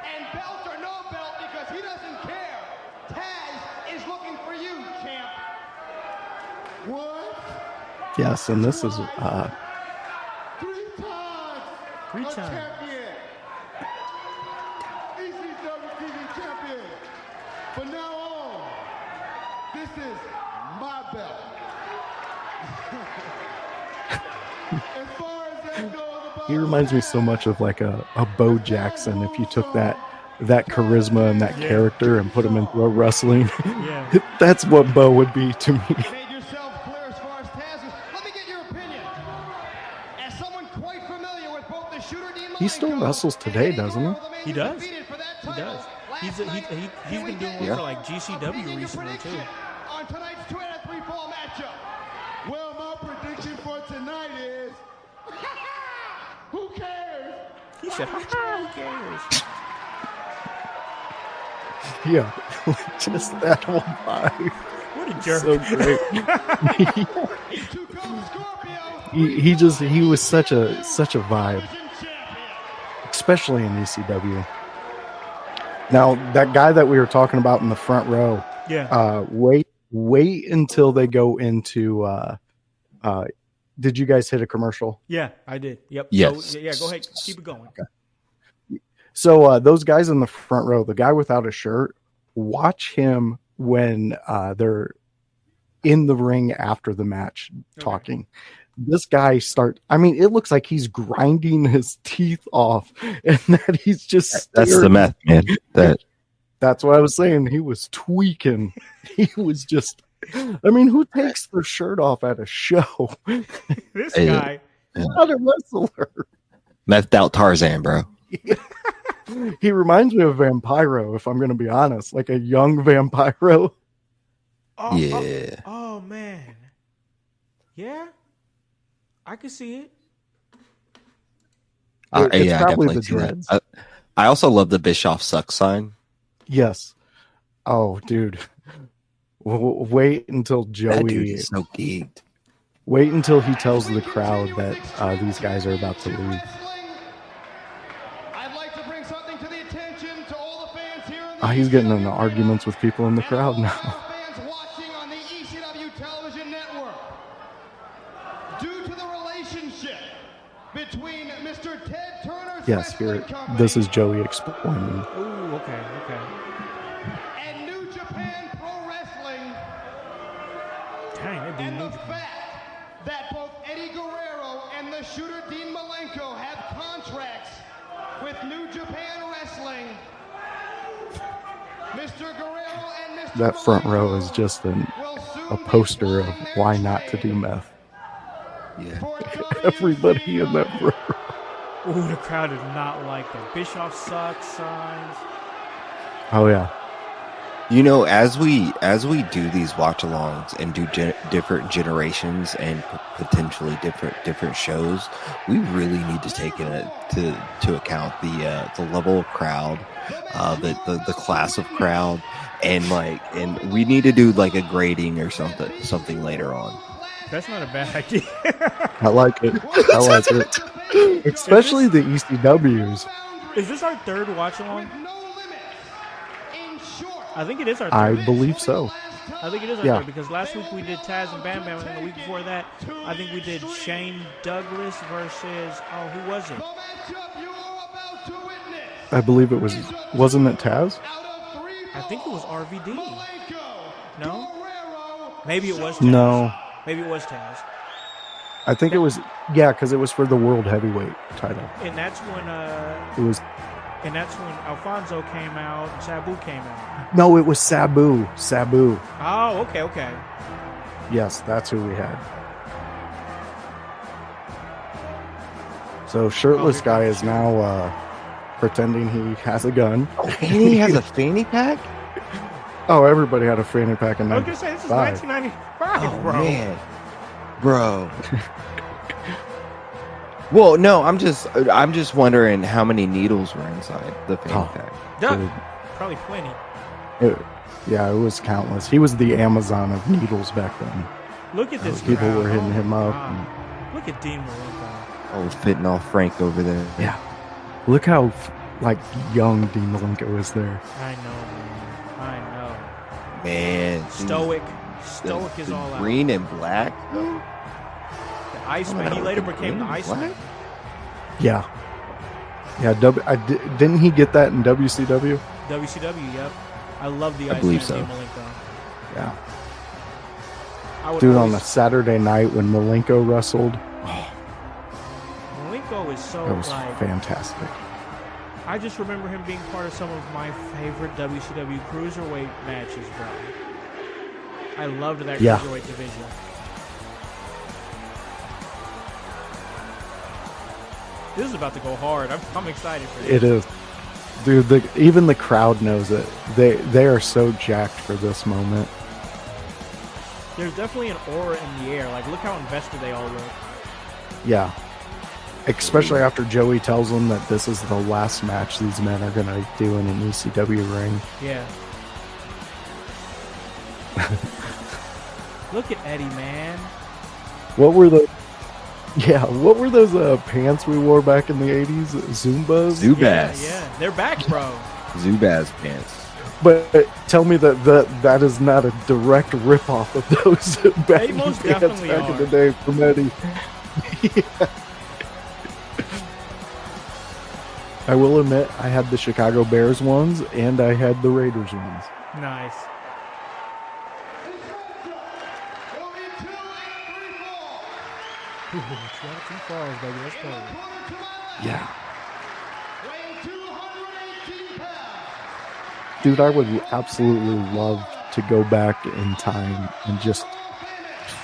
[SPEAKER 5] and belt or no belt, because he doesn't care. Taz is looking for you, champ. What?
[SPEAKER 3] Yes, and this is
[SPEAKER 5] 3 times.
[SPEAKER 2] 3
[SPEAKER 5] a
[SPEAKER 2] times.
[SPEAKER 5] champion. ECW TV champion. From now on, this is my belt. As far as that goes,
[SPEAKER 3] he reminds me so much of like a Bo Jackson if you took that charisma and that character and put him into a wrestling.
[SPEAKER 2] Yeah.
[SPEAKER 3] That's what Bo would be to me.
[SPEAKER 5] made yourself clear as far as Taz is. Let me get your opinion. As someone quite familiar with both the shooter Dean
[SPEAKER 3] He still
[SPEAKER 5] Malenko
[SPEAKER 3] wrestles today,
[SPEAKER 5] and
[SPEAKER 3] doesn't he?
[SPEAKER 5] Guerrero, the man
[SPEAKER 2] He does.
[SPEAKER 5] defeated for that
[SPEAKER 2] He
[SPEAKER 5] title
[SPEAKER 2] does.
[SPEAKER 5] last
[SPEAKER 2] He's
[SPEAKER 5] night.
[SPEAKER 2] been doing one
[SPEAKER 4] Yeah.
[SPEAKER 2] for like GCW
[SPEAKER 5] Opinion, your
[SPEAKER 2] recently too.
[SPEAKER 5] prediction on tonight's 2 out of 3 fall matchup. Well, my prediction for tonight is who cares?
[SPEAKER 2] He said, "Ha ha, who cares?"
[SPEAKER 3] Yeah, just that whole vibe.
[SPEAKER 2] What a jerk.
[SPEAKER 3] So great.
[SPEAKER 5] Too cold Scorpio.
[SPEAKER 3] he was such a vibe,
[SPEAKER 5] Champion.
[SPEAKER 3] especially in ECW. Now that guy that we were talking about in the front row,
[SPEAKER 2] Yeah.
[SPEAKER 3] wait until they go into did you guys hit a commercial?
[SPEAKER 2] Yeah, I did. Yep.
[SPEAKER 4] Yes.
[SPEAKER 2] So, yeah, go ahead. Keep it going.
[SPEAKER 3] So those guys in the front row, the guy without a shirt, watch him when they're in the ring after the match talking. This guy it looks like he's grinding his teeth off and that he's just
[SPEAKER 4] That's the
[SPEAKER 3] staring.
[SPEAKER 4] meth, man.
[SPEAKER 3] That's what I was saying. He was tweaking. He was just, who takes their shirt off at a show?
[SPEAKER 2] This
[SPEAKER 4] Yeah.
[SPEAKER 2] guy.
[SPEAKER 3] Not a wrestler.
[SPEAKER 4] Methed out Tarzan, bro.
[SPEAKER 3] He reminds me of Vampiro, if I'm going to be honest, like a young Vampiro.
[SPEAKER 2] Oh,
[SPEAKER 4] Yeah.
[SPEAKER 2] Oh, man. Yeah. I could see it.
[SPEAKER 3] It's
[SPEAKER 4] yeah, I
[SPEAKER 3] probably
[SPEAKER 4] definitely
[SPEAKER 3] the
[SPEAKER 4] see that.
[SPEAKER 3] dreads.
[SPEAKER 4] I also love the Bischoff sucks sign.
[SPEAKER 3] Yes. Oh, dude. Wait until
[SPEAKER 4] That
[SPEAKER 3] Joey.
[SPEAKER 4] dude is so geeked.
[SPEAKER 3] Wait until he tells the crowd that these guys are about to leave.
[SPEAKER 5] I'd like to bring something to the attention to all the fans here in the
[SPEAKER 3] Oh, he's getting
[SPEAKER 5] ECW
[SPEAKER 3] into
[SPEAKER 5] ring
[SPEAKER 3] arguments with people in the
[SPEAKER 5] and
[SPEAKER 3] crowd
[SPEAKER 5] all
[SPEAKER 3] now.
[SPEAKER 5] fans watching on the ECW television network. Due to the relationship between Mr. Ted Turner's
[SPEAKER 3] Yes,
[SPEAKER 5] Wrestling
[SPEAKER 3] here.
[SPEAKER 5] Company
[SPEAKER 3] This is Joey explaining.
[SPEAKER 2] Ooh, okay.
[SPEAKER 5] and New Japan Pro Wrestling,
[SPEAKER 2] Dang, they do
[SPEAKER 5] and
[SPEAKER 2] New
[SPEAKER 5] the
[SPEAKER 2] Japan.
[SPEAKER 5] fact that both Eddie Guerrero and the shooter Dean Malenko have contracts with New Japan Wrestling. Mr. Guerrero and Mr.
[SPEAKER 3] That front row
[SPEAKER 5] Malenko
[SPEAKER 3] is just
[SPEAKER 5] will soon
[SPEAKER 3] a
[SPEAKER 5] be
[SPEAKER 3] poster of
[SPEAKER 5] plying their
[SPEAKER 3] why not to
[SPEAKER 5] trade
[SPEAKER 3] do meth.
[SPEAKER 4] Yeah.
[SPEAKER 5] for
[SPEAKER 3] Everybody in that row.
[SPEAKER 2] Ooh, the crowd did not like the Bischoff sucks signs.
[SPEAKER 3] Oh yeah.
[SPEAKER 4] You know, as we do these watch-alongs and do different generations and potentially different shows, we really need to take to account the level of crowd, the class of crowd, and we need to do like a grading or something later on.
[SPEAKER 2] That's not a bad idea.
[SPEAKER 3] I like it. I like it. Especially the ECWs.
[SPEAKER 2] Is this our third watch along? I think it is our third.
[SPEAKER 3] I believe so.
[SPEAKER 2] I think it is our
[SPEAKER 3] Yeah.
[SPEAKER 2] third because last week we did Taz and Bam Bam, and then the week before that, I think we did Shane Douglas versus who was it?
[SPEAKER 3] I believe it wasn't it Taz?
[SPEAKER 2] I think it was RVD. No, maybe it was Taz.
[SPEAKER 3] No.
[SPEAKER 2] Maybe it was Taz.
[SPEAKER 3] I think it was because it was for the World Heavyweight title.
[SPEAKER 2] And that's when
[SPEAKER 3] It was
[SPEAKER 2] Alfonso came out and Sabu came out.
[SPEAKER 3] no, it was Sabu. Sabu.
[SPEAKER 2] Oh, okay.
[SPEAKER 3] Yes, that's who we had. So shirtless guy is now pretending he has a gun.
[SPEAKER 4] And he has a fanny pack.
[SPEAKER 3] Oh, everybody had a fanny pack in
[SPEAKER 2] I was gonna say this is
[SPEAKER 3] 95.
[SPEAKER 2] 1995,
[SPEAKER 4] Oh
[SPEAKER 2] bro.
[SPEAKER 4] man, bro. Well, no, I'm just wondering how many needles were inside the fanny
[SPEAKER 3] Oh.
[SPEAKER 4] pack.
[SPEAKER 2] Duh,
[SPEAKER 3] Dude.
[SPEAKER 2] probably plenty.
[SPEAKER 3] It was countless. He was the Amazon of needles back then.
[SPEAKER 2] Look at this.
[SPEAKER 3] People
[SPEAKER 2] crowd.
[SPEAKER 3] were hitting
[SPEAKER 2] Oh
[SPEAKER 3] him
[SPEAKER 2] my
[SPEAKER 3] up.
[SPEAKER 2] God. Look at Dean Malenko.
[SPEAKER 4] Oh, fitting off Frank over there.
[SPEAKER 3] Yeah. Look how young Dean Malenko is there.
[SPEAKER 2] I know, man. I know.
[SPEAKER 4] Man,
[SPEAKER 2] Stoic.
[SPEAKER 4] the-
[SPEAKER 2] Stoic is
[SPEAKER 4] the
[SPEAKER 2] all out.
[SPEAKER 4] green and black.
[SPEAKER 2] The Iceman. He later became the Iceman.
[SPEAKER 3] Yeah. Yeah. Didn't he get that in WCW?
[SPEAKER 2] WCW, yep. I love the
[SPEAKER 4] I
[SPEAKER 2] Iceman
[SPEAKER 4] believe
[SPEAKER 2] of
[SPEAKER 4] so.
[SPEAKER 2] Dean Malenko.
[SPEAKER 3] Yeah.
[SPEAKER 2] I would
[SPEAKER 3] Dude, on a
[SPEAKER 2] always,
[SPEAKER 3] Saturday night when Malenko wrestled,
[SPEAKER 2] Malenko is so
[SPEAKER 3] that was
[SPEAKER 2] like.
[SPEAKER 3] fantastic.
[SPEAKER 2] I just remember him being part of some of my favorite WCW cruiserweight matches, bro. I loved that
[SPEAKER 3] Yeah.
[SPEAKER 2] cruiserweight division. This is about to go hard. I'm excited for this.
[SPEAKER 3] It is. Dude, even the crowd knows it. They are so jacked for this moment.
[SPEAKER 2] There's definitely an aura in the air. Like, look how invested they all look.
[SPEAKER 3] Yeah. Especially after Joey tells them that this is the last match these men are going to do in an ECW ring.
[SPEAKER 2] Yeah. Look at Eddie, man.
[SPEAKER 3] What were those pants we wore back in the 80s? Zumbas?
[SPEAKER 4] Zubaz.
[SPEAKER 2] Yeah. They're back, bro.
[SPEAKER 4] Zubaz pants.
[SPEAKER 3] But tell me that is not a direct ripoff of those baggy
[SPEAKER 2] most
[SPEAKER 3] pants
[SPEAKER 2] definitely
[SPEAKER 3] back in
[SPEAKER 2] are.
[SPEAKER 3] the day from Eddie. Yeah. I will admit, I had the Chicago Bears ones and I had the Raiders ones.
[SPEAKER 2] Nice. Ooh, 2 falls, baby. Let's go.
[SPEAKER 3] Yeah. Dude, I would absolutely love to go back in time and just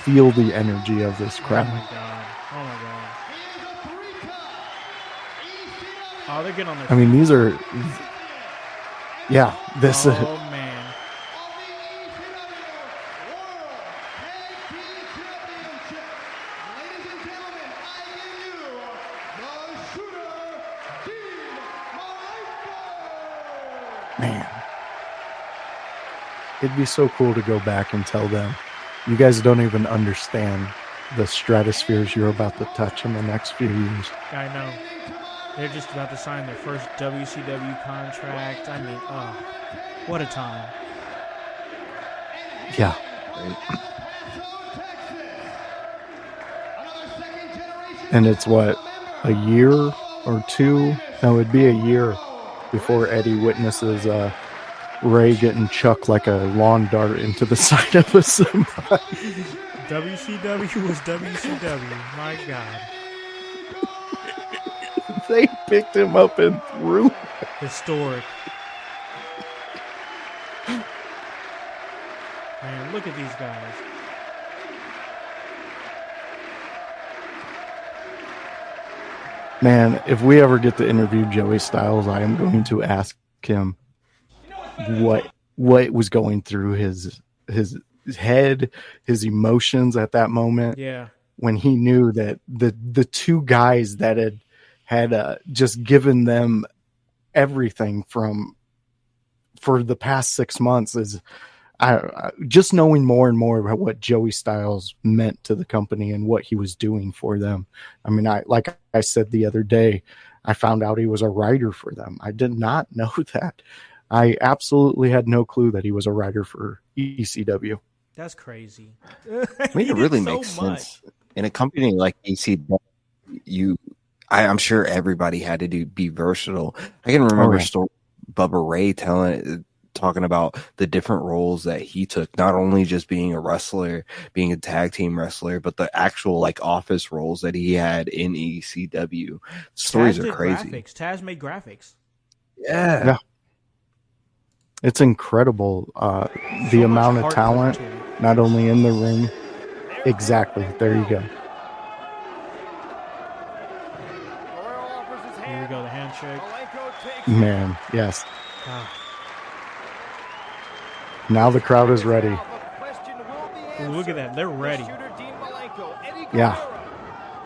[SPEAKER 3] feel the energy of this
[SPEAKER 2] Oh
[SPEAKER 3] crowd.
[SPEAKER 2] my god. Oh my god. Oh, they're getting on their.
[SPEAKER 3] I mean, these are. Yeah, this.
[SPEAKER 2] Oh man.
[SPEAKER 3] Man, it'd be so cool to go back and tell them, you guys don't even understand the stratospheres you're about to touch in the next few years.
[SPEAKER 2] I know. They're just about to sign their first WCW contract. I mean, what a time.
[SPEAKER 3] Yeah. And it's what, a year or two? No, it'd be a year before Eddie witnesses Ray getting chucked like a lawn dart into the side of a semi.
[SPEAKER 2] WCW was WCW. My God.
[SPEAKER 3] They picked him up and threw him.
[SPEAKER 2] Historic. Man, look at these guys.
[SPEAKER 3] Man, if we ever get to interview Joey Styles, I am going to ask him what was going through his head, his emotions at that moment.
[SPEAKER 2] Yeah.
[SPEAKER 3] When he knew that the two guys that had just given them everything for the past 6 months is just knowing more and more about what Joey Styles meant to the company and what he was doing for them. I mean, like I said the other day, I found out he was a writer for them. I did not know that. I absolutely had no clue that he was a writer for ECW.
[SPEAKER 2] That's crazy.
[SPEAKER 4] I mean, it really makes sense. In a company like ECW, I'm sure everybody had to be versatile. I can remember Bubba Ray talking about the different roles that he took, not only just being a wrestler, being a tag team wrestler, but the actual like office roles that he had in ECW. Stories are crazy.
[SPEAKER 2] Graphics. Taz made graphics.
[SPEAKER 4] Yeah.
[SPEAKER 3] It's incredible the amount of talent, not only in the ring. Exactly. There you go.
[SPEAKER 2] Here we go, the handshake.
[SPEAKER 3] Man, yes. Now the crowd is ready.
[SPEAKER 2] Ooh, look at that. They're ready.
[SPEAKER 3] Yeah.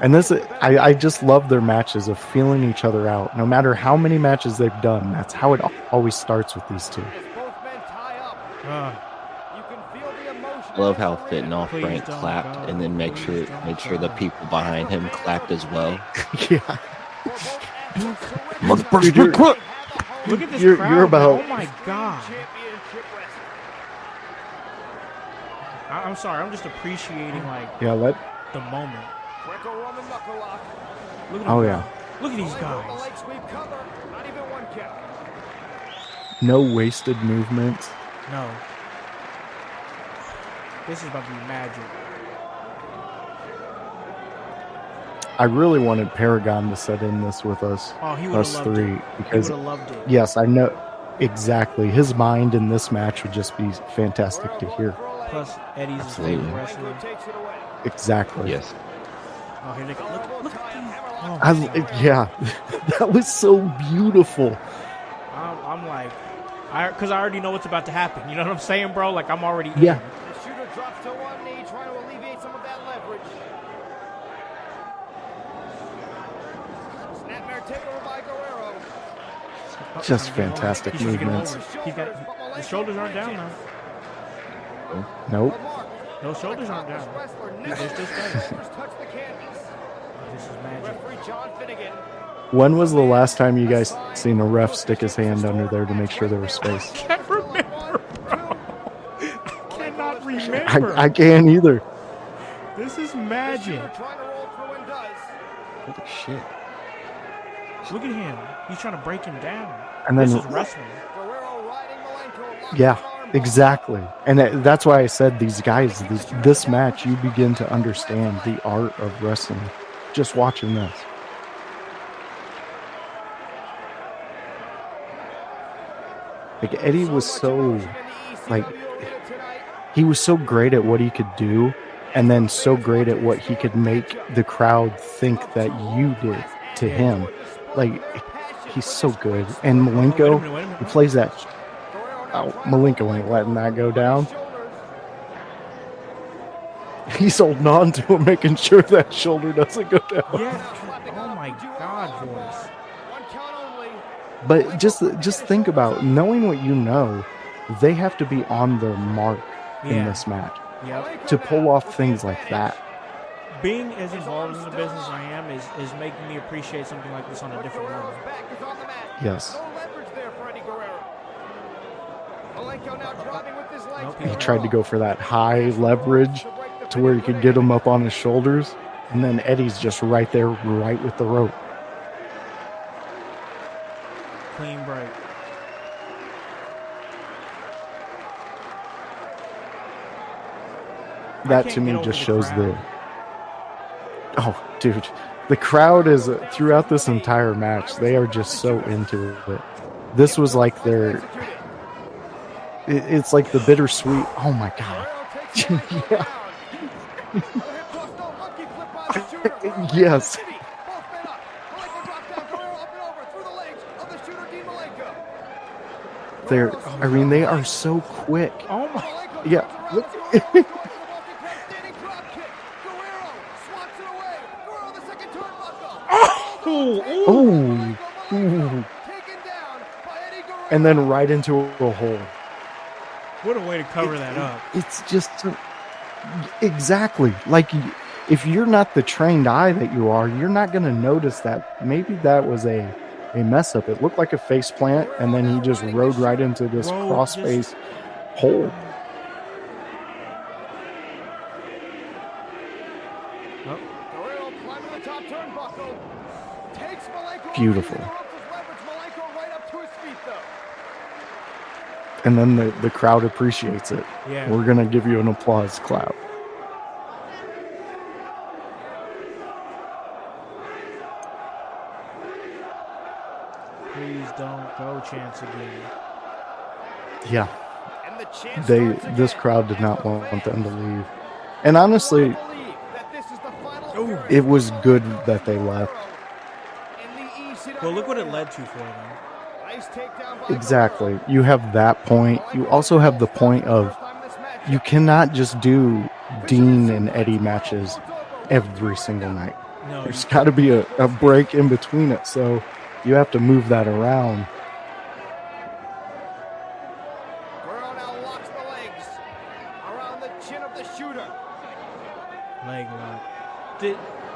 [SPEAKER 3] And this, I just love their matches of feeling each other out. No matter how many matches they've done, that's how it always starts with these two.
[SPEAKER 4] I love how Fit and Off Frank clapped and then made sure the people behind him clapped as well.
[SPEAKER 3] Yeah.
[SPEAKER 2] Look at this crowd.
[SPEAKER 3] You're about.
[SPEAKER 2] Oh my God. I'm sorry. I'm just appreciating the moment. Look at Look at these guys.
[SPEAKER 3] No wasted movements.
[SPEAKER 2] No. This is about to be magic.
[SPEAKER 3] I really wanted Paragon to set in this with us.
[SPEAKER 2] Oh, he would have loved
[SPEAKER 3] three,
[SPEAKER 2] it.
[SPEAKER 3] because
[SPEAKER 2] He would have loved it.
[SPEAKER 3] yes, I know exactly. His mind in this match would just be fantastic to hear.
[SPEAKER 2] Plus, Eddie's his
[SPEAKER 4] Absolutely.
[SPEAKER 2] favorite wrestler.
[SPEAKER 3] Exactly.
[SPEAKER 4] Yes.
[SPEAKER 2] Oh, here they go. Look at these. Oh,
[SPEAKER 3] Yeah, that was so beautiful.
[SPEAKER 2] I'm like, because I already know what's about to happen. You know what I'm saying, bro? Like, I'm already in.
[SPEAKER 3] Yeah.
[SPEAKER 5] The shooter drops to one knee, trying to alleviate some of that leverage. Snapmare takeover by Guerrero.
[SPEAKER 3] Just fantastic
[SPEAKER 2] He's just getting
[SPEAKER 3] movements.
[SPEAKER 2] over. The shoulders aren't down now.
[SPEAKER 3] Nope.
[SPEAKER 2] Those shoulders aren't down. They're still standing.
[SPEAKER 5] Touch the canvas.
[SPEAKER 2] This is magic.
[SPEAKER 5] Referee John Finnegan.
[SPEAKER 3] When was the last time you guys seen a ref stick his hand under there to make sure there was space?
[SPEAKER 2] I can't remember, bro. I cannot remember.
[SPEAKER 3] I can't either.
[SPEAKER 2] This is magic.
[SPEAKER 5] Trying to roll through and does.
[SPEAKER 4] Holy shit.
[SPEAKER 2] Look at him. He's trying to break him down.
[SPEAKER 3] And
[SPEAKER 2] This
[SPEAKER 3] then,
[SPEAKER 2] is wrestling.
[SPEAKER 5] Guerrero riding Malenko.
[SPEAKER 3] yeah, exactly. And that's why I said these guys, this match, you begin to understand the art of wrestling just watching this. Like, Eddie was so, he was so great at what he could do, and then so great at what he could make the crowd think that you did to him. Like, he's so good. And Malenko, he plays that. Oh, Malenko ain't letting that go down. He's holding on to him, making sure that shoulder doesn't go down.
[SPEAKER 2] Yeah. Oh my God, voice.
[SPEAKER 5] One count only.
[SPEAKER 3] But just think about knowing what you know. They have to be on their mark in this match
[SPEAKER 2] Yep.
[SPEAKER 3] to pull off things like that.
[SPEAKER 2] Being as involved in the business I am is making me appreciate something like this on a different level.
[SPEAKER 5] Back is on the mat.
[SPEAKER 3] Yes.
[SPEAKER 5] No leverage there for Eddie Guerrero. Malenko now driving with his legs.
[SPEAKER 2] Nope,
[SPEAKER 3] He tried to go for that high leverage to where he could get him up on his shoulders, and then Eddie's just right there, right with the rope.
[SPEAKER 2] Clean break.
[SPEAKER 3] That
[SPEAKER 2] can't
[SPEAKER 3] to me
[SPEAKER 2] get over
[SPEAKER 3] just
[SPEAKER 2] the
[SPEAKER 3] shows
[SPEAKER 2] crowd.
[SPEAKER 3] oh, dude, the crowd is throughout this entire match. They are just so into it. This was like it's like the bittersweet. Oh my god. Yeah. Yes. I mean, they are so quick.
[SPEAKER 2] Oh my.
[SPEAKER 3] Yeah. Look. Oh. Ooh. And then right into a hole.
[SPEAKER 2] What a way to cover that up.
[SPEAKER 3] It's just exactly like if you're not the trained eye that you are, you're not going to notice that maybe that was a mess up. It looked like a face plant, and then he just rode right into this crossface hole. Beautiful. And then the crowd appreciates it.
[SPEAKER 2] Yeah.
[SPEAKER 3] We're going to give you an applause clap.
[SPEAKER 2] Please don't go chance again.
[SPEAKER 3] Yeah. This crowd did not want them to leave. And honestly, it was good that they left.
[SPEAKER 2] Well, look what it led to for them.
[SPEAKER 3] Exactly. You have that point. You also have the point of you cannot just do Dean and Eddie matches every single night.
[SPEAKER 2] No,
[SPEAKER 3] There's got to be a break in between it. So you have to move that around.
[SPEAKER 5] Guerrero now locks the legs around the chin of the shooter.
[SPEAKER 2] leg lock.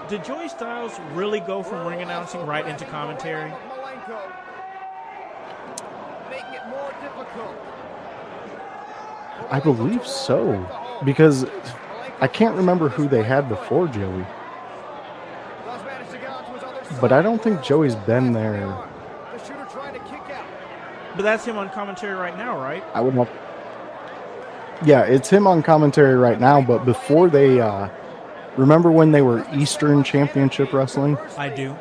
[SPEAKER 2] Did Joey Styles really go from ring announcing right into commentary?
[SPEAKER 3] I believe so, because I can't remember who they had before Joey. But I don't think Joey's been there.
[SPEAKER 2] But that's him on commentary right now, right?
[SPEAKER 3] I would have. Yeah, it's him on commentary right now, but before they, remember when they were Eastern Championship Wrestling?
[SPEAKER 2] I do.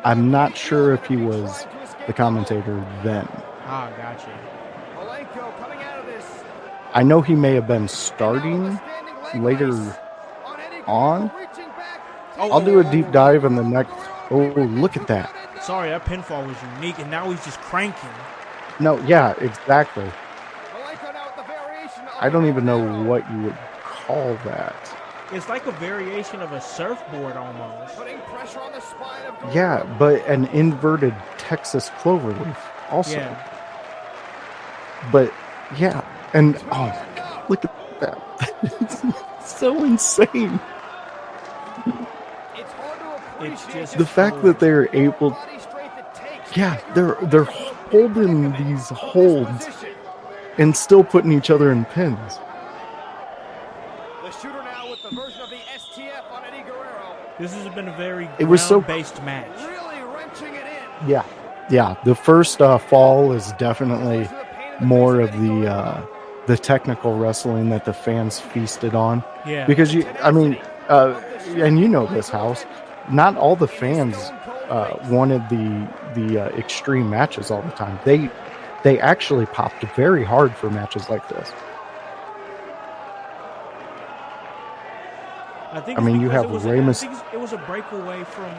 [SPEAKER 3] I'm not sure if he was the commentator then.
[SPEAKER 2] Ah, gotcha.
[SPEAKER 3] I know he may have been starting later on. I'll do a deep dive in the next. Oh, look at that.
[SPEAKER 2] Sorry, that pinfall was unique, and now he's just cranking.
[SPEAKER 3] No, yeah, exactly. I don't even know what you would call that.
[SPEAKER 2] It's like a variation of a surfboard almost.
[SPEAKER 3] Yeah, but an inverted Texas cloverleaf also.
[SPEAKER 2] Yeah.
[SPEAKER 3] But yeah, and oh my God, look at that. It's so insane.
[SPEAKER 2] It's just
[SPEAKER 3] The fact that they're able, yeah, they're holding these holds and still putting each other in pins.
[SPEAKER 2] This has been a very
[SPEAKER 3] It was so
[SPEAKER 2] based match.
[SPEAKER 3] Yeah. The first fall is definitely more of the technical wrestling that the fans feasted on.
[SPEAKER 2] Yeah.
[SPEAKER 3] Because and you know this, House. Not all the fans wanted the extreme matches all the time. They actually popped very hard for matches like this.
[SPEAKER 2] I think
[SPEAKER 3] you have Rey Mysterio.
[SPEAKER 2] It was a breakaway from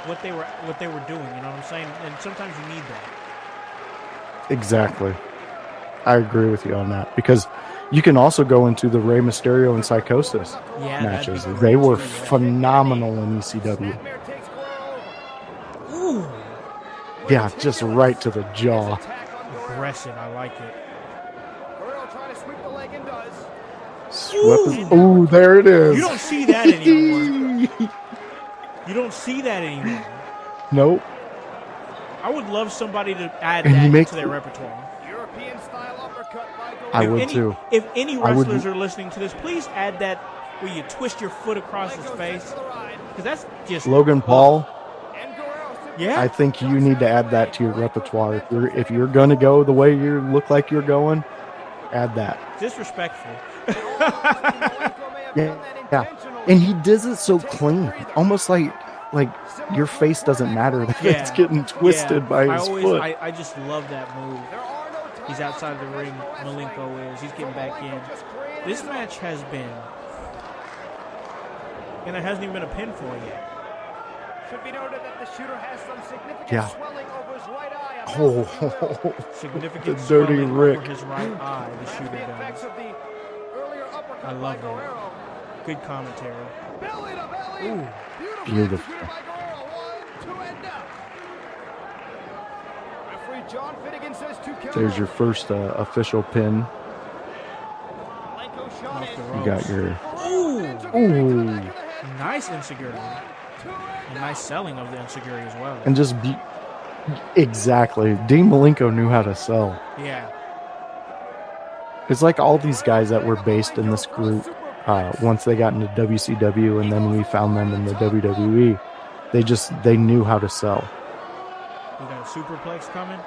[SPEAKER 2] what they were doing. You know what I'm saying? And sometimes you need that.
[SPEAKER 3] Exactly. I agree with you on that, because you can also go into the Rey Mysterio and Psychosis matches. They were phenomenal in ECW.
[SPEAKER 2] Ooh.
[SPEAKER 3] Yeah, just right to the jaw.
[SPEAKER 2] Aggressive. I like it.
[SPEAKER 5] Guerrero trying to sweep the leg and does.
[SPEAKER 3] Ooh, there it is.
[SPEAKER 2] You don't see that anymore. You don't see that anymore.
[SPEAKER 3] Nope.
[SPEAKER 2] I would love somebody to add
[SPEAKER 3] And
[SPEAKER 2] that
[SPEAKER 3] you make
[SPEAKER 2] into their repertoire.
[SPEAKER 5] European style uppercut by Guerrero.
[SPEAKER 3] I would too.
[SPEAKER 2] If any
[SPEAKER 3] I would-
[SPEAKER 2] wrestlers are listening to this, please add that where you twist your foot across his face. Because that's just
[SPEAKER 3] Logan Paul,
[SPEAKER 5] And Guerrero
[SPEAKER 2] Yeah.
[SPEAKER 3] I think you need to add that to your repertoire. If you're gonna go the way you look like you're going, add that.
[SPEAKER 2] disrespectful.
[SPEAKER 3] Yeah, yeah. And he does it so clean, almost like your face doesn't matter that
[SPEAKER 2] Yeah.
[SPEAKER 3] it's getting twisted by his foot.
[SPEAKER 2] I just love that move. He's outside the ring. Malenko is. He's getting back in. This match has been, and it hasn't even been a pinfall yet.
[SPEAKER 5] Should be noted that the shooter has some significant
[SPEAKER 3] Yeah.
[SPEAKER 5] swelling over his right eye.
[SPEAKER 3] Oh,
[SPEAKER 2] Significant
[SPEAKER 3] The dirty
[SPEAKER 2] swelling
[SPEAKER 3] Rick.
[SPEAKER 2] over his right eye. The
[SPEAKER 5] The
[SPEAKER 2] shooter
[SPEAKER 5] effects
[SPEAKER 2] does.
[SPEAKER 5] of the earlier uppercut
[SPEAKER 2] I love
[SPEAKER 5] by
[SPEAKER 2] that.
[SPEAKER 5] Guerrero.
[SPEAKER 2] Good commentary.
[SPEAKER 5] Belly to belly.
[SPEAKER 2] Ooh.
[SPEAKER 3] Beautiful.
[SPEAKER 5] Executed by Guerrero. 1, 2, and now. Referee John Finnegan says 2 count.
[SPEAKER 3] there's your first official pin.
[SPEAKER 5] Malenko shot
[SPEAKER 2] Off the
[SPEAKER 5] in.
[SPEAKER 2] ropes.
[SPEAKER 3] You got your
[SPEAKER 2] Ooh.
[SPEAKER 3] ooh,
[SPEAKER 2] Nice insecurity. And nice selling of the insecurity as well.
[SPEAKER 3] and just exactly. Dean Malenko knew how to sell.
[SPEAKER 2] Yeah.
[SPEAKER 3] It's like all these guys that were based in this group. Once they got into WCW, and then we found them in the WWE, they knew how to sell.
[SPEAKER 2] We got a superplex coming.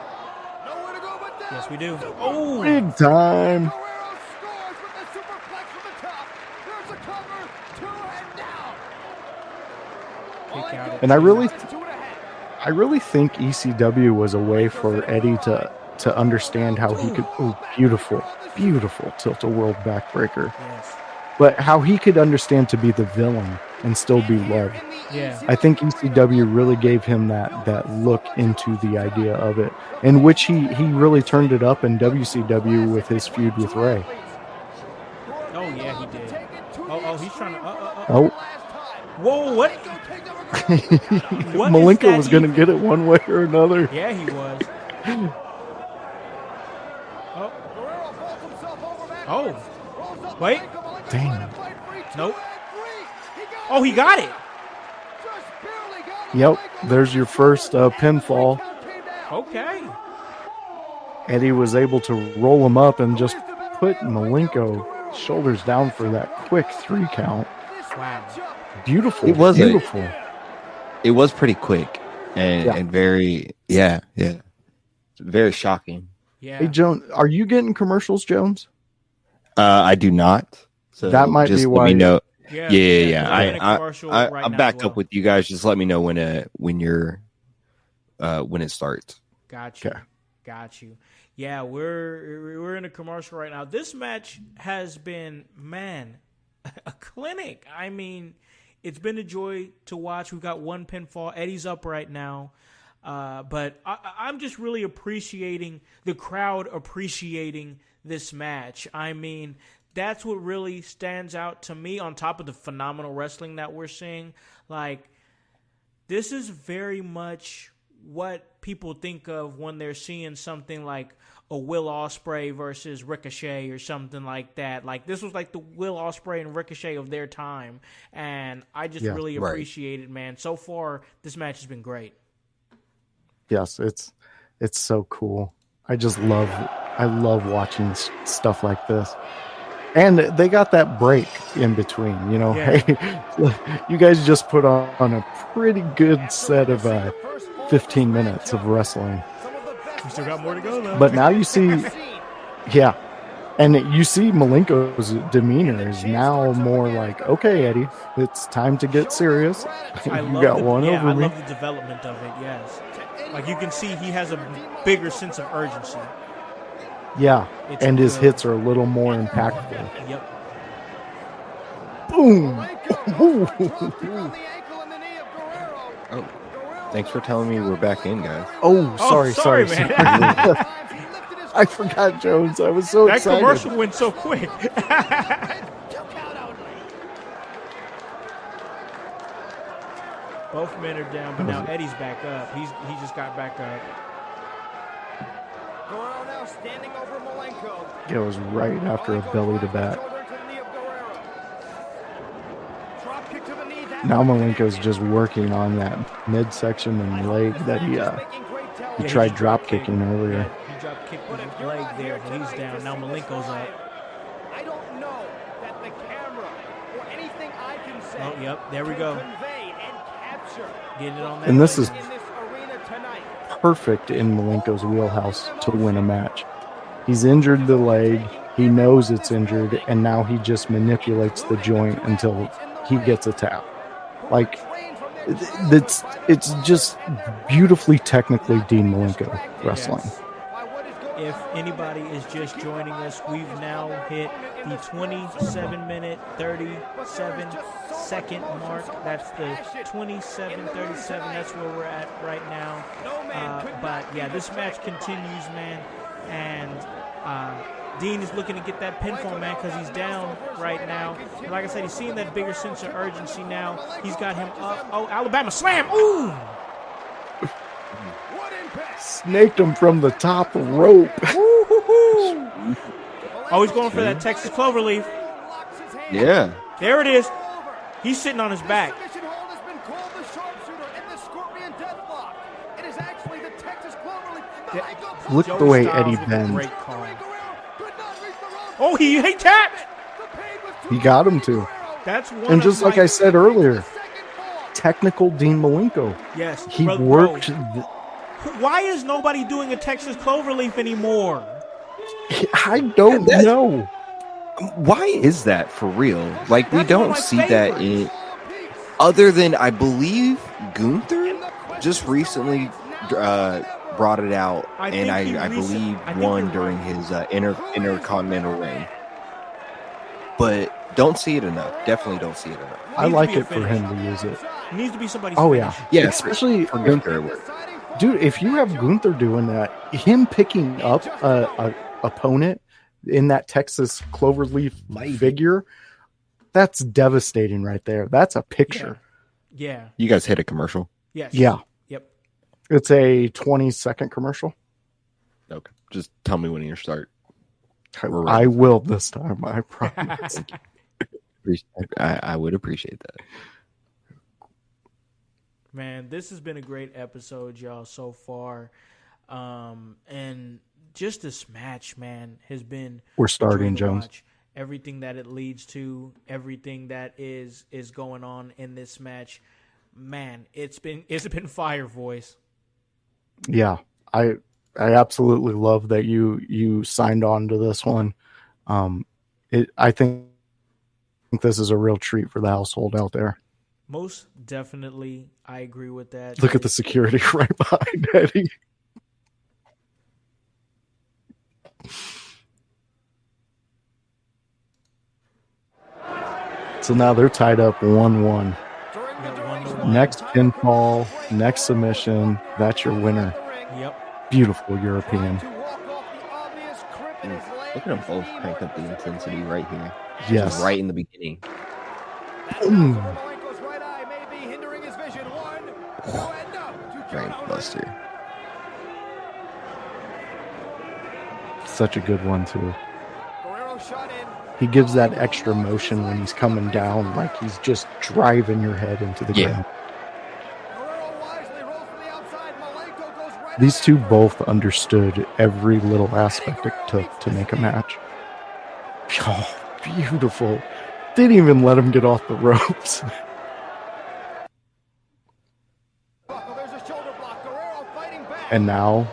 [SPEAKER 5] Nowhere to go but down.
[SPEAKER 2] Yes, we do. Oh,
[SPEAKER 3] Big time.
[SPEAKER 5] Guerrero scores with the superplex from the top. There's a cover. 2 and down.
[SPEAKER 2] kick out.
[SPEAKER 3] And I really,
[SPEAKER 5] 2 and ahead.
[SPEAKER 3] I really think ECW was a way for Eddie to understand how he could. Oh, beautiful tilt-a-world backbreaker.
[SPEAKER 2] Yes.
[SPEAKER 3] But how he could understand to be the villain and still be loved.
[SPEAKER 2] Yeah.
[SPEAKER 3] I think ECW really gave him that look into the idea of it, in which he really turned it up in WCW with his feud with Ray.
[SPEAKER 2] Oh yeah, he did. Oh, he's trying to.
[SPEAKER 3] Oh,
[SPEAKER 2] Whoa, what? What is
[SPEAKER 3] Malenko
[SPEAKER 2] that
[SPEAKER 3] was going to
[SPEAKER 2] even?
[SPEAKER 3] get it one way or another.
[SPEAKER 2] Yeah, he was. Oh,
[SPEAKER 5] Guerrero falls himself over backwards.
[SPEAKER 2] oh,
[SPEAKER 5] Rolls up
[SPEAKER 2] wait.
[SPEAKER 5] Malenko. Malenko
[SPEAKER 3] Dang.
[SPEAKER 5] trying to fight free. 2
[SPEAKER 2] Nope.
[SPEAKER 5] and 3. He got
[SPEAKER 2] Oh, he got it.
[SPEAKER 5] Just barely got it.
[SPEAKER 3] Yep,
[SPEAKER 5] Malenko
[SPEAKER 3] there's your first pinfall.
[SPEAKER 5] count came down.
[SPEAKER 2] Okay.
[SPEAKER 3] Eddie was able to roll him up and just put Malenko shoulders down for that quick 3 count.
[SPEAKER 2] Wow.
[SPEAKER 3] Beautiful.
[SPEAKER 4] It was
[SPEAKER 3] beautiful.
[SPEAKER 4] It was pretty quick and,
[SPEAKER 3] Yeah.
[SPEAKER 4] and very, yeah. Very shocking.
[SPEAKER 2] Yeah.
[SPEAKER 3] Hey, Jones, are you getting commercials, Jones?
[SPEAKER 4] I do not. So
[SPEAKER 3] That might
[SPEAKER 4] just
[SPEAKER 3] be
[SPEAKER 4] let
[SPEAKER 3] why-
[SPEAKER 4] me know.
[SPEAKER 2] Yeah.
[SPEAKER 4] Yeah.
[SPEAKER 2] we're in a commercial right
[SPEAKER 4] I'm
[SPEAKER 2] now
[SPEAKER 4] backed
[SPEAKER 2] as well.
[SPEAKER 4] up with you guys. Just let me know when you're when it starts.
[SPEAKER 2] Got you.
[SPEAKER 3] Okay.
[SPEAKER 2] Got you. Yeah, we're in a commercial right now. This match has been, man, a clinic. I mean, it's been a joy to watch. We've got one pinfall. Eddie's up right now. But I'm just really appreciating the crowd appreciating this match. I mean, that's what really stands out to me on top of the phenomenal wrestling that we're seeing. Like, this is very much what people think of when they're seeing something like a Will Ospreay versus Ricochet or something like that. Like, this was like the Will Ospreay and Ricochet of their time, and I just
[SPEAKER 3] Yeah,
[SPEAKER 2] really
[SPEAKER 4] right.
[SPEAKER 2] appreciate it, man. So far, this match has been great.
[SPEAKER 3] Yes, it's so cool. I love watching stuff like this. And they got that break in between, you know.
[SPEAKER 2] Yeah.
[SPEAKER 3] Hey, you guys just put on a pretty good set of 15 minutes of wrestling.
[SPEAKER 2] We still got more to go, though.
[SPEAKER 3] But now you see, yeah, and you see Malenko's demeanor is now more like, okay, Eddie, it's time to get serious.
[SPEAKER 2] I
[SPEAKER 3] You
[SPEAKER 2] love
[SPEAKER 3] got
[SPEAKER 2] the,
[SPEAKER 3] one
[SPEAKER 2] yeah,
[SPEAKER 3] over
[SPEAKER 2] I
[SPEAKER 3] me.
[SPEAKER 2] love the development of it, yes. Like, you can see he has a bigger sense of urgency.
[SPEAKER 3] Yeah,
[SPEAKER 2] It's
[SPEAKER 3] and his
[SPEAKER 2] good.
[SPEAKER 3] hits are a little more impactful.
[SPEAKER 2] Yep.
[SPEAKER 3] Boom!
[SPEAKER 4] Oh, thanks for telling me we're back in, guys.
[SPEAKER 3] Oh, sorry,
[SPEAKER 2] sorry, man.
[SPEAKER 3] I forgot, Jones. I was so
[SPEAKER 2] That
[SPEAKER 3] excited.
[SPEAKER 2] commercial went so quick. Both men are down, but now Eddie's back up. He just got back up.
[SPEAKER 5] Guerrero now standing over Malenko.
[SPEAKER 3] It was right after a belly to bat.
[SPEAKER 5] Drop kick to the knee.
[SPEAKER 3] Now Malenko's just working on that midsection and leg that he tried drop kicking earlier.
[SPEAKER 2] He drop kicked his leg there, but he's down. Now Malenko's up.
[SPEAKER 5] I don't know that the camera or anything I can say.
[SPEAKER 2] Oh, yep, there we go.
[SPEAKER 5] Convey and capture
[SPEAKER 2] Getting it on that.
[SPEAKER 3] And this is
[SPEAKER 5] in this arena tonight.
[SPEAKER 3] perfect in Malenko's wheelhouse to win a match. He's injured the leg, he knows it's injured, and now he just manipulates the joint until he gets a tap. Like, it's just beautifully technically Dean Malenko wrestling.
[SPEAKER 2] Yes. If anybody is just joining us, we've now hit the 27-minute, 37-second mark. That's the 27:37. That's where we're at right now. But yeah, this match continues, man. And Dean is looking to get that pinfall, man, because he's down right now. And like I said, he's seeing that bigger sense of urgency now. He's got him up. Oh, Alabama slam. Ooh!
[SPEAKER 3] Snaked him from the top rope.
[SPEAKER 2] Oh, he's going for that Texas Cloverleaf.
[SPEAKER 4] Yeah.
[SPEAKER 2] There it is. He's sitting on his back.
[SPEAKER 3] Look at the way Eddie bends.
[SPEAKER 2] Great call. Oh, he tapped.
[SPEAKER 3] He got him to.
[SPEAKER 2] That's one.
[SPEAKER 3] And just like I said earlier, technical Dean Malenko.
[SPEAKER 2] yes,
[SPEAKER 3] He
[SPEAKER 2] bro,
[SPEAKER 3] worked.
[SPEAKER 2] Why is nobody doing a Texas Cloverleaf anymore?
[SPEAKER 3] I don't know.
[SPEAKER 4] Why is that for real? Like, we
[SPEAKER 2] That's one of
[SPEAKER 4] don't
[SPEAKER 2] my
[SPEAKER 4] see that in, other than I believe Gunther just recently brought it out,
[SPEAKER 2] I
[SPEAKER 4] and
[SPEAKER 2] think
[SPEAKER 4] I
[SPEAKER 2] he
[SPEAKER 4] believe
[SPEAKER 2] I think
[SPEAKER 4] won
[SPEAKER 2] you're
[SPEAKER 4] during
[SPEAKER 2] right.
[SPEAKER 4] his intercontinental reign. But don't see it enough. Definitely don't see it enough.
[SPEAKER 3] I
[SPEAKER 2] Needs to
[SPEAKER 3] like
[SPEAKER 2] be a
[SPEAKER 3] it for
[SPEAKER 2] finish.
[SPEAKER 3] him to use it.
[SPEAKER 2] It needs to be somebody's
[SPEAKER 3] Oh yeah,
[SPEAKER 2] finish.
[SPEAKER 4] Yeah,
[SPEAKER 3] especially
[SPEAKER 4] for Gunther. it worked.
[SPEAKER 3] dude. If you have Gunther doing that, him picking up a opponent in that Texas Cloverleaf figure, that's devastating right there. That's a picture.
[SPEAKER 2] Yeah.
[SPEAKER 4] You guys hit a commercial?
[SPEAKER 2] Yes.
[SPEAKER 3] Yeah,
[SPEAKER 2] Yep.
[SPEAKER 3] it's a 20-second commercial.
[SPEAKER 4] Okay. Just tell me when you start.
[SPEAKER 3] I will this time. I promise.
[SPEAKER 4] I would appreciate that.
[SPEAKER 2] Man, this has been a great episode, y'all, so far. And just this match, man, has been
[SPEAKER 3] We're
[SPEAKER 2] a joy
[SPEAKER 3] starting,
[SPEAKER 2] to
[SPEAKER 3] Jones.
[SPEAKER 2] watch. Everything that it leads to, everything that is going on in this match, man, it's been fire, voice.
[SPEAKER 3] Yeah, I absolutely love that you signed on to this one. I think this is a real treat for the household out there.
[SPEAKER 2] Most definitely, I agree with that.
[SPEAKER 3] Look at the security right behind Eddie. So now they're tied up 1-1. Next pinfall, next submission, that's your winner.
[SPEAKER 2] Yep.
[SPEAKER 3] Beautiful European.
[SPEAKER 4] Look at them both crank up the intensity right here.
[SPEAKER 3] Yes.
[SPEAKER 4] Just right in the beginning. Brain buster.
[SPEAKER 3] Such a good one, too. He gives that extra motion when he's coming down, like he's just driving your head into the ground. These two both understood every little aspect it took to make a match. Oh, beautiful. Didn't even let him get off the ropes. And now,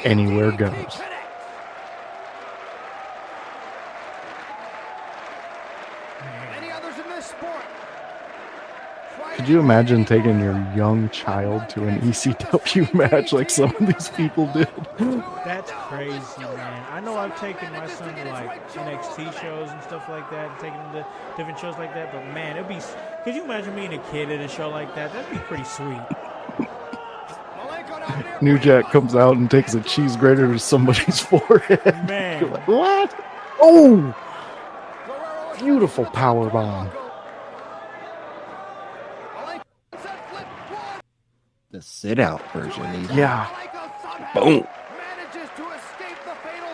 [SPEAKER 3] anywhere goes. Could you imagine taking your young child to an ECW match like some of these people did?
[SPEAKER 2] That's crazy, man. I know I've taken my son to like NXT shows and stuff like that, and taken him to different shows like that, but man, it'd be. Could you imagine being a kid at a show like that? That'd be pretty sweet.
[SPEAKER 3] New Jack comes out and takes a cheese grater to somebody's forehead.
[SPEAKER 2] Man.
[SPEAKER 3] You're like, what? Oh! Beautiful power bomb.
[SPEAKER 4] The sit out version. Even.
[SPEAKER 3] Yeah.
[SPEAKER 5] Malenko somehow
[SPEAKER 4] Boom.
[SPEAKER 5] manages to escape the fatal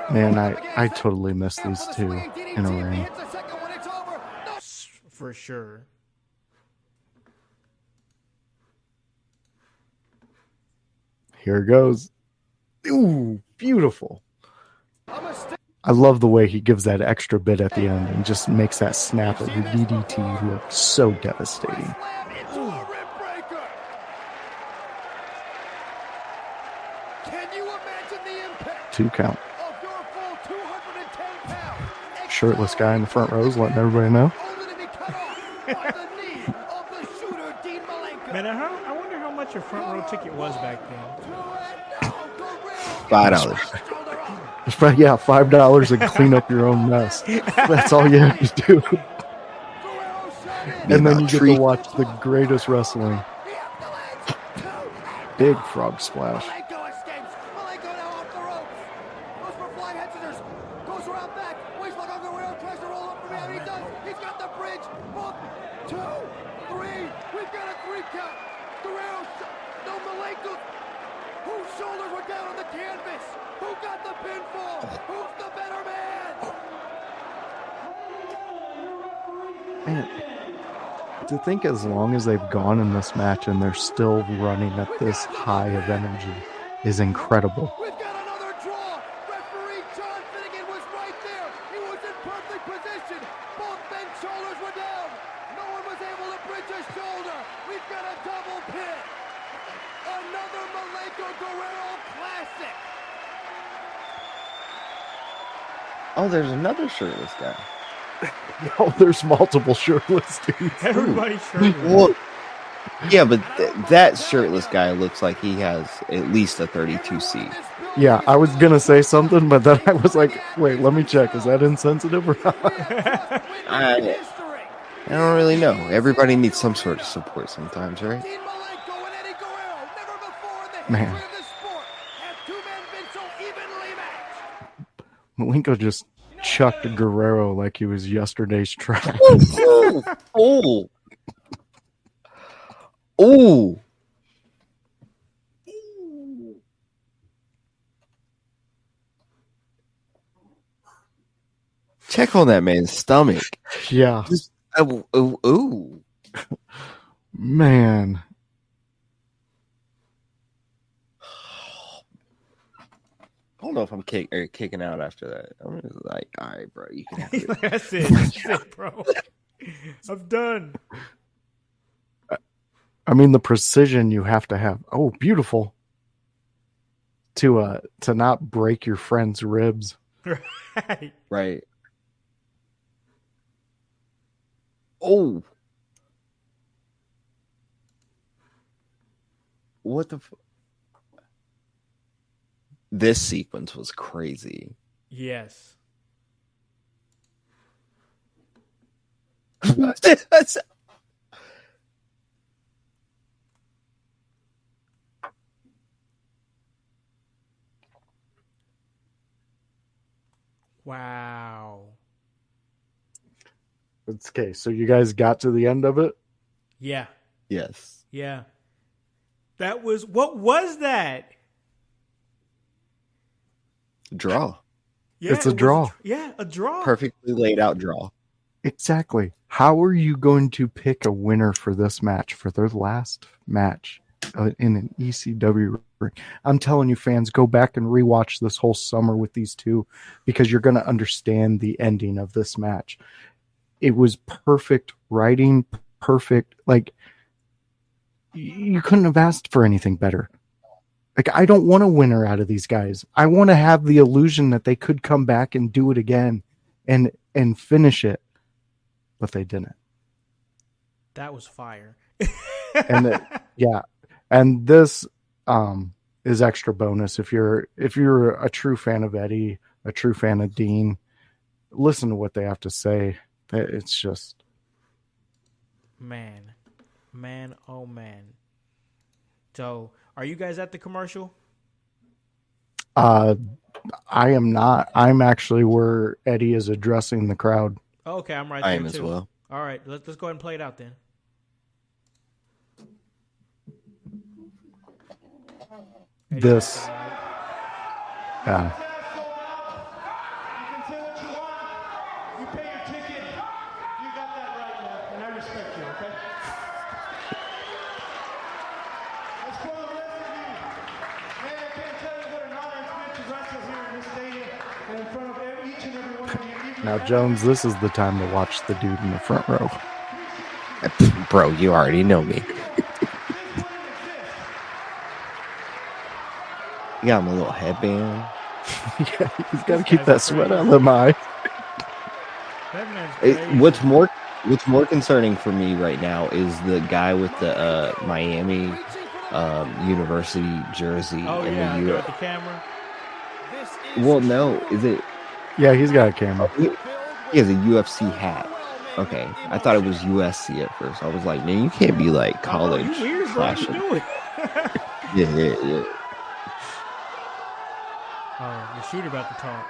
[SPEAKER 5] three.
[SPEAKER 3] Man, I totally miss these two in a ring.
[SPEAKER 2] For sure.
[SPEAKER 3] Here it goes. Ooh, beautiful. I love the way he gives that extra bit at the end and just makes that snap of the DDT look so devastating.
[SPEAKER 5] Can you imagine the impact
[SPEAKER 3] 2 count.
[SPEAKER 5] of your full 210 pounds?
[SPEAKER 3] Shirtless guy in the front row is letting everybody know.
[SPEAKER 5] Only to be cut off by the knee of the shooter, Dean Malenko.
[SPEAKER 2] Man, I wonder how much your front row ticket was back then.
[SPEAKER 4] $5.
[SPEAKER 3] It's probably, yeah, $5 and clean up your own mess. That's all you have to do. And then you get to watch the greatest wrestling. Big frog splash.
[SPEAKER 5] Malenko escapes. Malenko now off the ropes. Goes for flying head scissors. Goes around back. Waits like Guerrero tries to roll up from behind. He does. He's got the bridge. 1, 2, 3. We've got a 3 count. Guerrero. No, Malenko. Whose shoulders were down on the canvas? Who got the pinfall? Who's the better man?
[SPEAKER 3] Man, to think as long as they've gone in this match and they're still running at this high of energy is incredible.
[SPEAKER 5] We've got another draw. Referee John Finnegan was right there. He was in perfect position. Both men's shoulders were down. No one was able to bridge a shoulder. We've got a double pin. Another Malenko Guerrero classic.
[SPEAKER 4] Oh, there's another shirtless guy.
[SPEAKER 3] Oh, there's multiple shirtless dudes.
[SPEAKER 2] Everybody's shirtless.
[SPEAKER 4] Well, yeah, but that shirtless guy looks like he has at least a 32C.
[SPEAKER 3] Yeah, I was going to say something, but then I was like, wait, let me check. Is that insensitive or not?
[SPEAKER 4] I don't really know. Everybody needs some sort of support sometimes, right?
[SPEAKER 5] Dean Malenko and Eddie Guerrero, never before in the
[SPEAKER 3] Man.
[SPEAKER 5] history of the sport have two men been so evenly matched.
[SPEAKER 3] Malenko just chucked Guerrero like he was yesterday's trash.
[SPEAKER 4] Oh. Oh. Check on that man's stomach.
[SPEAKER 3] Yeah,
[SPEAKER 4] Just, ooh.
[SPEAKER 3] man.
[SPEAKER 2] Oh,
[SPEAKER 4] I don't know if I'm kicking out after that. I'm just like, all right, bro, you can have it.
[SPEAKER 2] That's it, bro. I'm done.
[SPEAKER 3] I mean, the precision you have to have. Oh, beautiful. To not break your friend's ribs.
[SPEAKER 2] Right.
[SPEAKER 4] Right. Oh. What the This sequence was crazy.
[SPEAKER 2] Yes. Wow.
[SPEAKER 3] It's okay. So you guys got to the end of it?
[SPEAKER 2] Yeah.
[SPEAKER 4] Yes.
[SPEAKER 2] Yeah. That was, what was that?
[SPEAKER 4] Draw.
[SPEAKER 2] Yeah,
[SPEAKER 3] It's a
[SPEAKER 2] it was
[SPEAKER 3] draw.
[SPEAKER 2] Yeah, a draw.
[SPEAKER 4] Perfectly laid out draw.
[SPEAKER 3] Exactly. How are you going to pick a winner for this match, for their last match in an ECW ring? I'm telling you, fans, go back and rewatch this whole summer with these two because you're going to understand the ending of this match. It was perfect writing, perfect. Like, you couldn't have asked for anything better. Like, I don't want a winner out of these guys. I want to have the illusion that they could come back and do it again and finish it. But they didn't.
[SPEAKER 2] That was fire.
[SPEAKER 3] And yeah. And this is extra bonus. If you're a true fan of Eddie, a true fan of Dean, listen to what they have to say. It's just
[SPEAKER 2] Man, oh man. So, are you guys at the commercial?
[SPEAKER 3] I am not. I'm actually where Eddie is addressing the crowd.
[SPEAKER 2] Oh, okay, I'm right
[SPEAKER 4] I
[SPEAKER 2] there
[SPEAKER 4] am as
[SPEAKER 2] too.
[SPEAKER 4] well.
[SPEAKER 2] All right, let's go ahead and play it out then.
[SPEAKER 3] This. Yeah.
[SPEAKER 5] You can say what you want. You pay your ticket. You got that right, man. And I respect you, okay? As for the rest of you, man, I can't tell you what an honor it's been to wrestle here in this stadium and in front of each and every one of you. Even
[SPEAKER 3] Now,
[SPEAKER 5] the
[SPEAKER 3] Jones, this is the time to watch the dude in the front row.
[SPEAKER 4] Bro, you already know me. You got my little headband.
[SPEAKER 3] Yeah, he's got to keep that sweat out of the eye.
[SPEAKER 2] That man's crazy.
[SPEAKER 4] What's more concerning for me right now is the guy with the Miami University jersey
[SPEAKER 2] Oh
[SPEAKER 4] in
[SPEAKER 2] yeah,
[SPEAKER 4] the
[SPEAKER 2] there
[SPEAKER 4] U.
[SPEAKER 2] with the camera.
[SPEAKER 4] Well, no, is it?
[SPEAKER 3] Yeah, he's got a camera.
[SPEAKER 4] He has a UFC hat. Okay, I thought it was USC at first. I was like, man, you can't be like college
[SPEAKER 2] Oh, you weird, bro. You
[SPEAKER 4] fashion.
[SPEAKER 2] do it.
[SPEAKER 4] Yeah.
[SPEAKER 2] Oh, the shooter about to talk.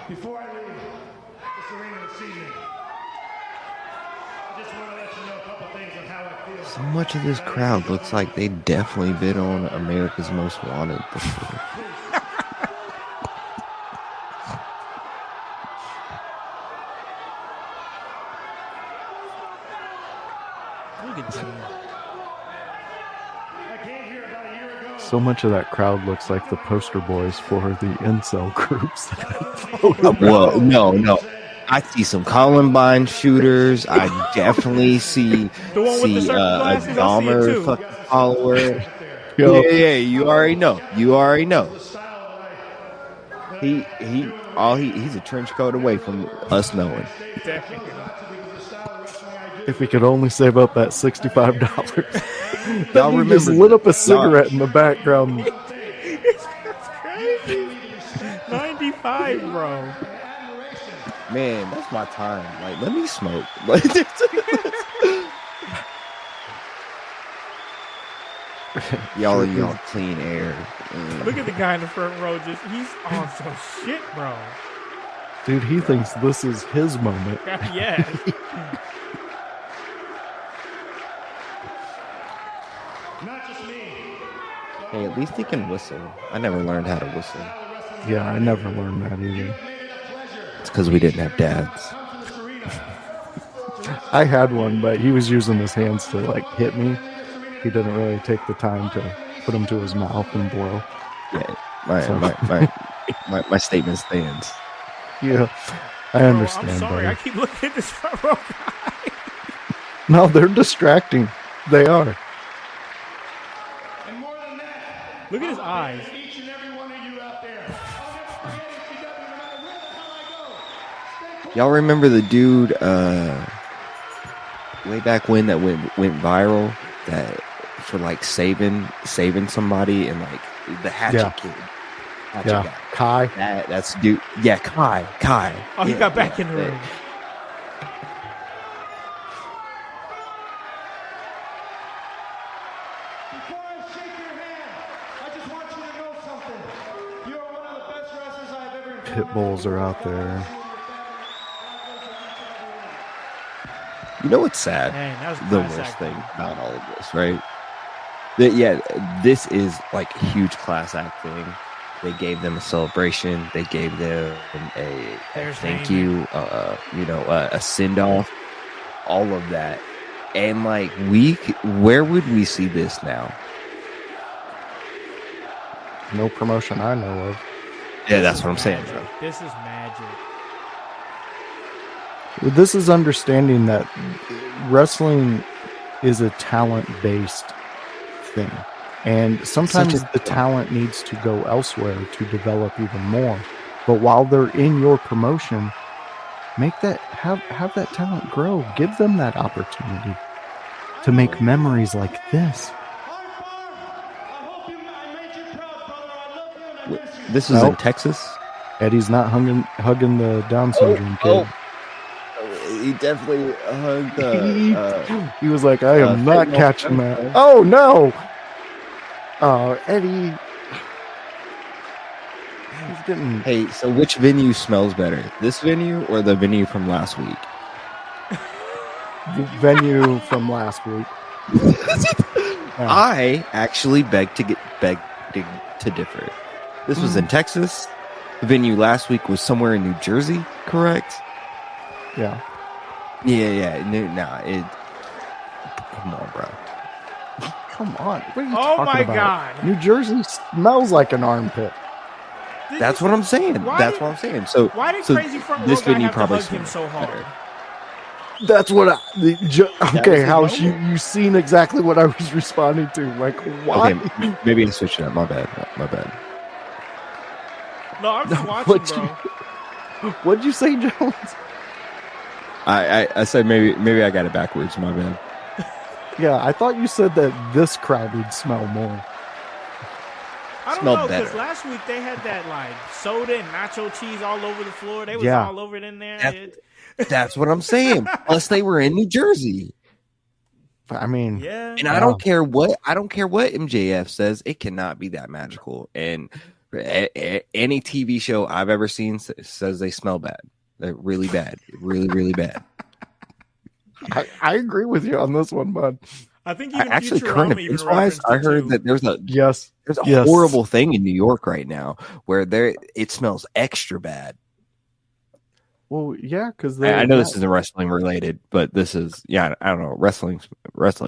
[SPEAKER 5] Before I leave this arena this evening, I just want to let you know a couple things on how I feel.
[SPEAKER 4] So much of this crowd looks like they definitely been on America's Most Wanted before.
[SPEAKER 2] Look at Jim.
[SPEAKER 5] I came here about a year ago.
[SPEAKER 3] So much of that crowd looks like the poster boys for the incel groups.
[SPEAKER 4] Well, no. I see some Columbine shooters. I definitely see
[SPEAKER 2] The one with the circle
[SPEAKER 4] a
[SPEAKER 2] glasses, I see it
[SPEAKER 4] Dahmer
[SPEAKER 2] too.
[SPEAKER 4] fucking follower.
[SPEAKER 3] Yo.
[SPEAKER 4] Yeah, you already know. He's a trench coat away from us knowing.
[SPEAKER 3] If he could only save up that $65.
[SPEAKER 4] Y'all
[SPEAKER 3] He
[SPEAKER 4] remember
[SPEAKER 3] just lit up a cigarette in the background.
[SPEAKER 2] It's crazy. 95, bro.
[SPEAKER 4] Man, that's my time. Like, let me smoke. y'all clean air.
[SPEAKER 2] Look at the guy in the front row. He's on some shit, bro.
[SPEAKER 3] Dude, he thinks this is his moment.
[SPEAKER 2] Yes.
[SPEAKER 5] Not just me.
[SPEAKER 4] Hey, at least he can whistle. I never learned how to whistle.
[SPEAKER 3] Yeah, I never learned that either.
[SPEAKER 4] It's because we didn't have dads.
[SPEAKER 3] I had one, but he was using his hands to like hit me. He didn't really take the time to put them to his mouth and blow.
[SPEAKER 4] Yeah, my statement stands.
[SPEAKER 3] Yeah, I
[SPEAKER 2] Bro,
[SPEAKER 3] understand,
[SPEAKER 2] I'm sorry. I
[SPEAKER 3] buddy.
[SPEAKER 2] keep looking at this front row guy.
[SPEAKER 3] No, they're distracting. They are.
[SPEAKER 5] And more than that,
[SPEAKER 2] Look at his eyes.
[SPEAKER 5] each and every one of you out there. I'll never forget ECW no matter where the hell I go. Stay cool.
[SPEAKER 4] Y'all remember the dude way back when that went viral that for like saving somebody and like the hatchet
[SPEAKER 3] Yeah.
[SPEAKER 4] kid.
[SPEAKER 3] Yeah,
[SPEAKER 4] Guy.
[SPEAKER 3] Kai.
[SPEAKER 4] That's dude. Yeah, Kai.
[SPEAKER 2] Oh, he
[SPEAKER 4] Yeah,
[SPEAKER 2] got back
[SPEAKER 4] yeah,
[SPEAKER 2] in the ring.
[SPEAKER 5] Before I shake your hand, I just want you to know something. You are one of the best wrestlers I've ever encountered.
[SPEAKER 3] Pit bulls are out there.
[SPEAKER 4] You know what's sad?
[SPEAKER 2] Man, that was a
[SPEAKER 4] The
[SPEAKER 2] class
[SPEAKER 4] worst
[SPEAKER 2] act.
[SPEAKER 4] thing about all of this, right? This is like a huge class act thing. They gave them a celebration. They gave them a
[SPEAKER 2] There's
[SPEAKER 4] thank
[SPEAKER 2] Heyman.
[SPEAKER 4] you, a send off, all of that. And like where would we see this now?
[SPEAKER 3] No promotion I know of.
[SPEAKER 4] Yeah, that's what I'm saying, bro.
[SPEAKER 2] This is magic.
[SPEAKER 3] This is understanding that wrestling is a talent-based thing. And sometimes
[SPEAKER 4] Such a-
[SPEAKER 3] the talent needs to go elsewhere to develop even more. But while they're in your promotion, make that have that talent grow. Give them that opportunity to make memories like this.
[SPEAKER 5] I made you proud, brother. I love you and I miss you.
[SPEAKER 4] This was in
[SPEAKER 3] Nope.
[SPEAKER 4] Texas.
[SPEAKER 3] Eddie's not hugging the Down syndrome kid.
[SPEAKER 4] He definitely hugged
[SPEAKER 3] He was like, I am not
[SPEAKER 4] Fentanyl
[SPEAKER 3] catching
[SPEAKER 4] Fentanyl.
[SPEAKER 3] that. Oh no! Oh, Eddie. getting
[SPEAKER 4] Hey, so which venue smells better? This venue or the venue from last week?
[SPEAKER 3] the venue from last week.
[SPEAKER 4] I actually beg to differ. This was in Texas. The venue last week was somewhere in New Jersey, correct?
[SPEAKER 3] Yeah.
[SPEAKER 4] Yeah. Come on, bro.
[SPEAKER 3] Come on. What are you
[SPEAKER 2] Oh
[SPEAKER 3] talking
[SPEAKER 2] my
[SPEAKER 3] about?
[SPEAKER 2] God.
[SPEAKER 3] New Jersey smells like an armpit.
[SPEAKER 4] That's what I'm saying.
[SPEAKER 2] Why
[SPEAKER 4] So
[SPEAKER 2] Why did
[SPEAKER 4] so
[SPEAKER 2] Crazy Front
[SPEAKER 4] this
[SPEAKER 2] Row guy
[SPEAKER 4] venue
[SPEAKER 2] have to
[SPEAKER 4] probably
[SPEAKER 2] hug him
[SPEAKER 4] smells
[SPEAKER 2] so hard?
[SPEAKER 4] better.
[SPEAKER 3] That's what okay,
[SPEAKER 4] his
[SPEAKER 3] House,
[SPEAKER 4] moment.
[SPEAKER 3] you seen exactly what I was responding to. Like, why?
[SPEAKER 4] Okay, maybe I switched it up. My bad.
[SPEAKER 2] No, I'm just watching,
[SPEAKER 3] What'd
[SPEAKER 2] bro.
[SPEAKER 3] What'd you say, Jones?
[SPEAKER 4] I said maybe I got it backwards. My bad.
[SPEAKER 3] Yeah, I thought you said that this crowd would smell more.
[SPEAKER 2] I don't
[SPEAKER 4] Smelled
[SPEAKER 2] know, because
[SPEAKER 4] better.
[SPEAKER 2] last week they had that like soda and nacho cheese all over the floor. They was
[SPEAKER 3] Yeah.
[SPEAKER 2] all over it in there.
[SPEAKER 4] That's what I'm saying. Plus, they were in New Jersey,
[SPEAKER 3] I mean,
[SPEAKER 2] Yeah.
[SPEAKER 4] and I don't care what MJF says. It cannot be that magical. And any TV show I've ever seen says they smell bad. They're really bad, really bad.
[SPEAKER 3] I agree with you on this one, bud.
[SPEAKER 2] I think even
[SPEAKER 4] Actually,
[SPEAKER 2] Futurama
[SPEAKER 4] current
[SPEAKER 2] even
[SPEAKER 4] events wise,
[SPEAKER 2] referenced
[SPEAKER 4] I
[SPEAKER 2] it,
[SPEAKER 4] heard
[SPEAKER 2] too.
[SPEAKER 4] that there's a
[SPEAKER 3] Yes.
[SPEAKER 4] horrible thing in New York right now where it smells extra bad.
[SPEAKER 3] Well, yeah, because
[SPEAKER 4] I know this isn't wrestling related, but this is I don't know, wrestling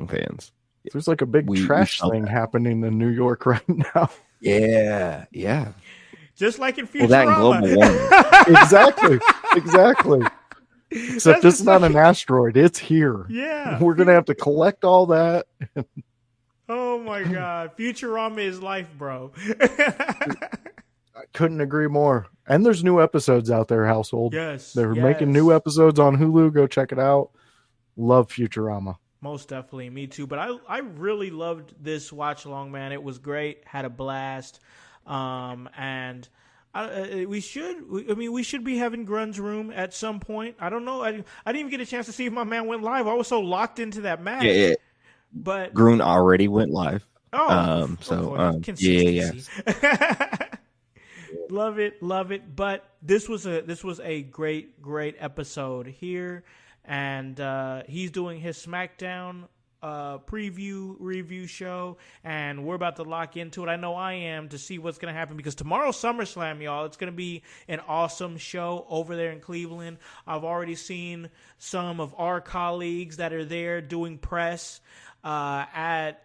[SPEAKER 4] fans.
[SPEAKER 3] there's like a big
[SPEAKER 4] We
[SPEAKER 3] trash
[SPEAKER 4] felt
[SPEAKER 3] thing
[SPEAKER 4] that.
[SPEAKER 3] happening in New York right now.
[SPEAKER 4] Yeah.
[SPEAKER 2] Just like in Futurama.
[SPEAKER 4] Well, that and global warming.
[SPEAKER 3] Exactly. Except
[SPEAKER 2] That's
[SPEAKER 3] it's not an asteroid; it's here.
[SPEAKER 2] Yeah.
[SPEAKER 3] We're gonna have to collect all that.
[SPEAKER 2] Oh my God. Futurama is life, bro.
[SPEAKER 3] I couldn't agree more. And there's new episodes out there, household.
[SPEAKER 2] Yes.
[SPEAKER 3] They're
[SPEAKER 2] yes.
[SPEAKER 3] making new episodes on Hulu. Go check it out. Love Futurama.
[SPEAKER 2] Most definitely, me too. But I really loved this watch along, man. It was great. Had a blast. And we should be having Grun's room at some point. I don't know. I didn't even get a chance to see if my man went live. I was so locked into that match.
[SPEAKER 4] Yeah.
[SPEAKER 2] But
[SPEAKER 4] Grun already went live.
[SPEAKER 2] yeah.
[SPEAKER 4] Yeah.
[SPEAKER 2] Love it. But this was a great episode here, and he's doing his SmackDown preview review show, and we're about to lock into it. I know I am, to see what's going to happen, because tomorrow's SummerSlam, y'all. It's going to be an awesome show over there in Cleveland. I've already seen some of our colleagues that are there doing press in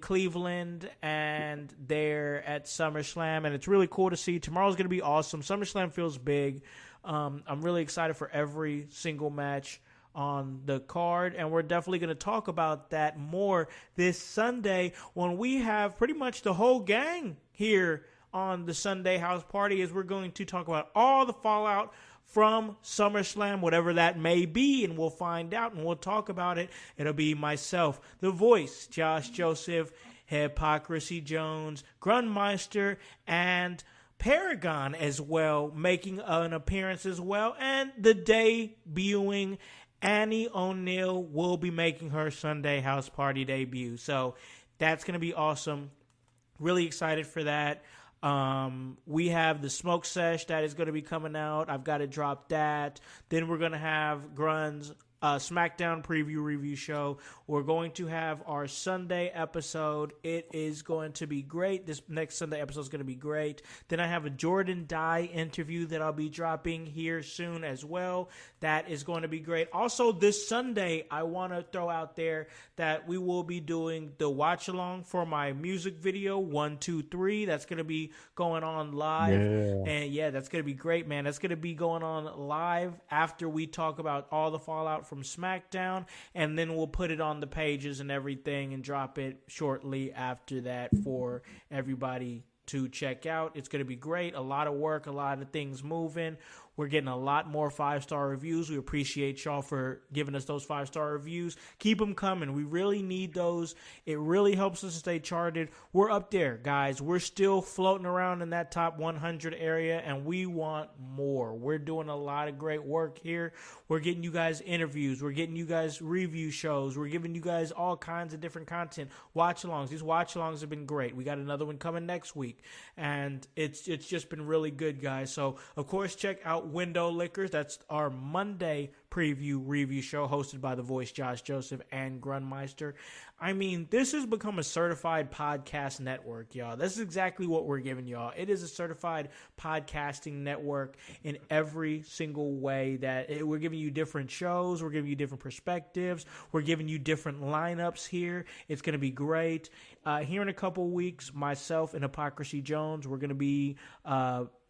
[SPEAKER 2] Cleveland, and they're at SummerSlam, and it's really cool to see. Tomorrow's going to be awesome. SummerSlam feels big. I'm really excited for every single match on the card, and we're definitely going to talk about that more this Sunday when we have pretty much the whole gang here on the Sunday House Party, as we're going to talk about all the fallout from SummerSlam, whatever that may be, and we'll find out and we'll talk about it. It'll be myself, the voice, Josh Joseph, Hypocrisy Jones, Grunmeister, and Paragon as well, making an appearance as well, and the debuting Annie O'Neil will be making her Sunday House Party debut. So that's going to be awesome. Really excited for that. We have the Smoke Sesh that is going to be coming out. I've got to drop that. Then we're going to have Grun's SmackDown preview review show. We're going to have our Sunday episode. It is going to be great. This next Sunday episode is going to be great. Then I have a Jordan Dye interview that I'll be dropping here soon as well. That is going to be great. Also, this Sunday, I want to throw out there that we will be doing the watch along for my music video 1, 2, 3. That's going to be going on live. And yeah, that's going to be great, man. That's going to be going on live after we talk about all the fallout from SmackDown, and then we'll put it on the pages and everything and drop it shortly after that for everybody to check out. It's going to be great. A lot of work, a lot of things moving. We're getting a lot more 5-star reviews. We appreciate y'all for giving us those 5-star reviews. Keep them coming. We really need those. It really helps us stay charted. We're up there, guys. We're still floating around in that top 100 area, and we want more. We're doing a lot of great work here. We're getting you guys interviews. We're getting you guys review shows. We're giving you guys all kinds of different content. Watch-alongs. These watch-alongs have been great. We got another one coming next week. week. And it's just been really good, guys. So, of course, check out Window Liquors. That's our Monday preview review show hosted by the voice Josh Joseph and Grunmeister. I mean, this has become a certified podcast network, y'all. This is exactly what we're giving y'all. It is a certified podcasting network in every single way that we're giving you different shows. We're giving you different perspectives. We're giving you different lineups here. It's going to be great. Here in a couple weeks, myself and Hypocrisy Jones, we're going to be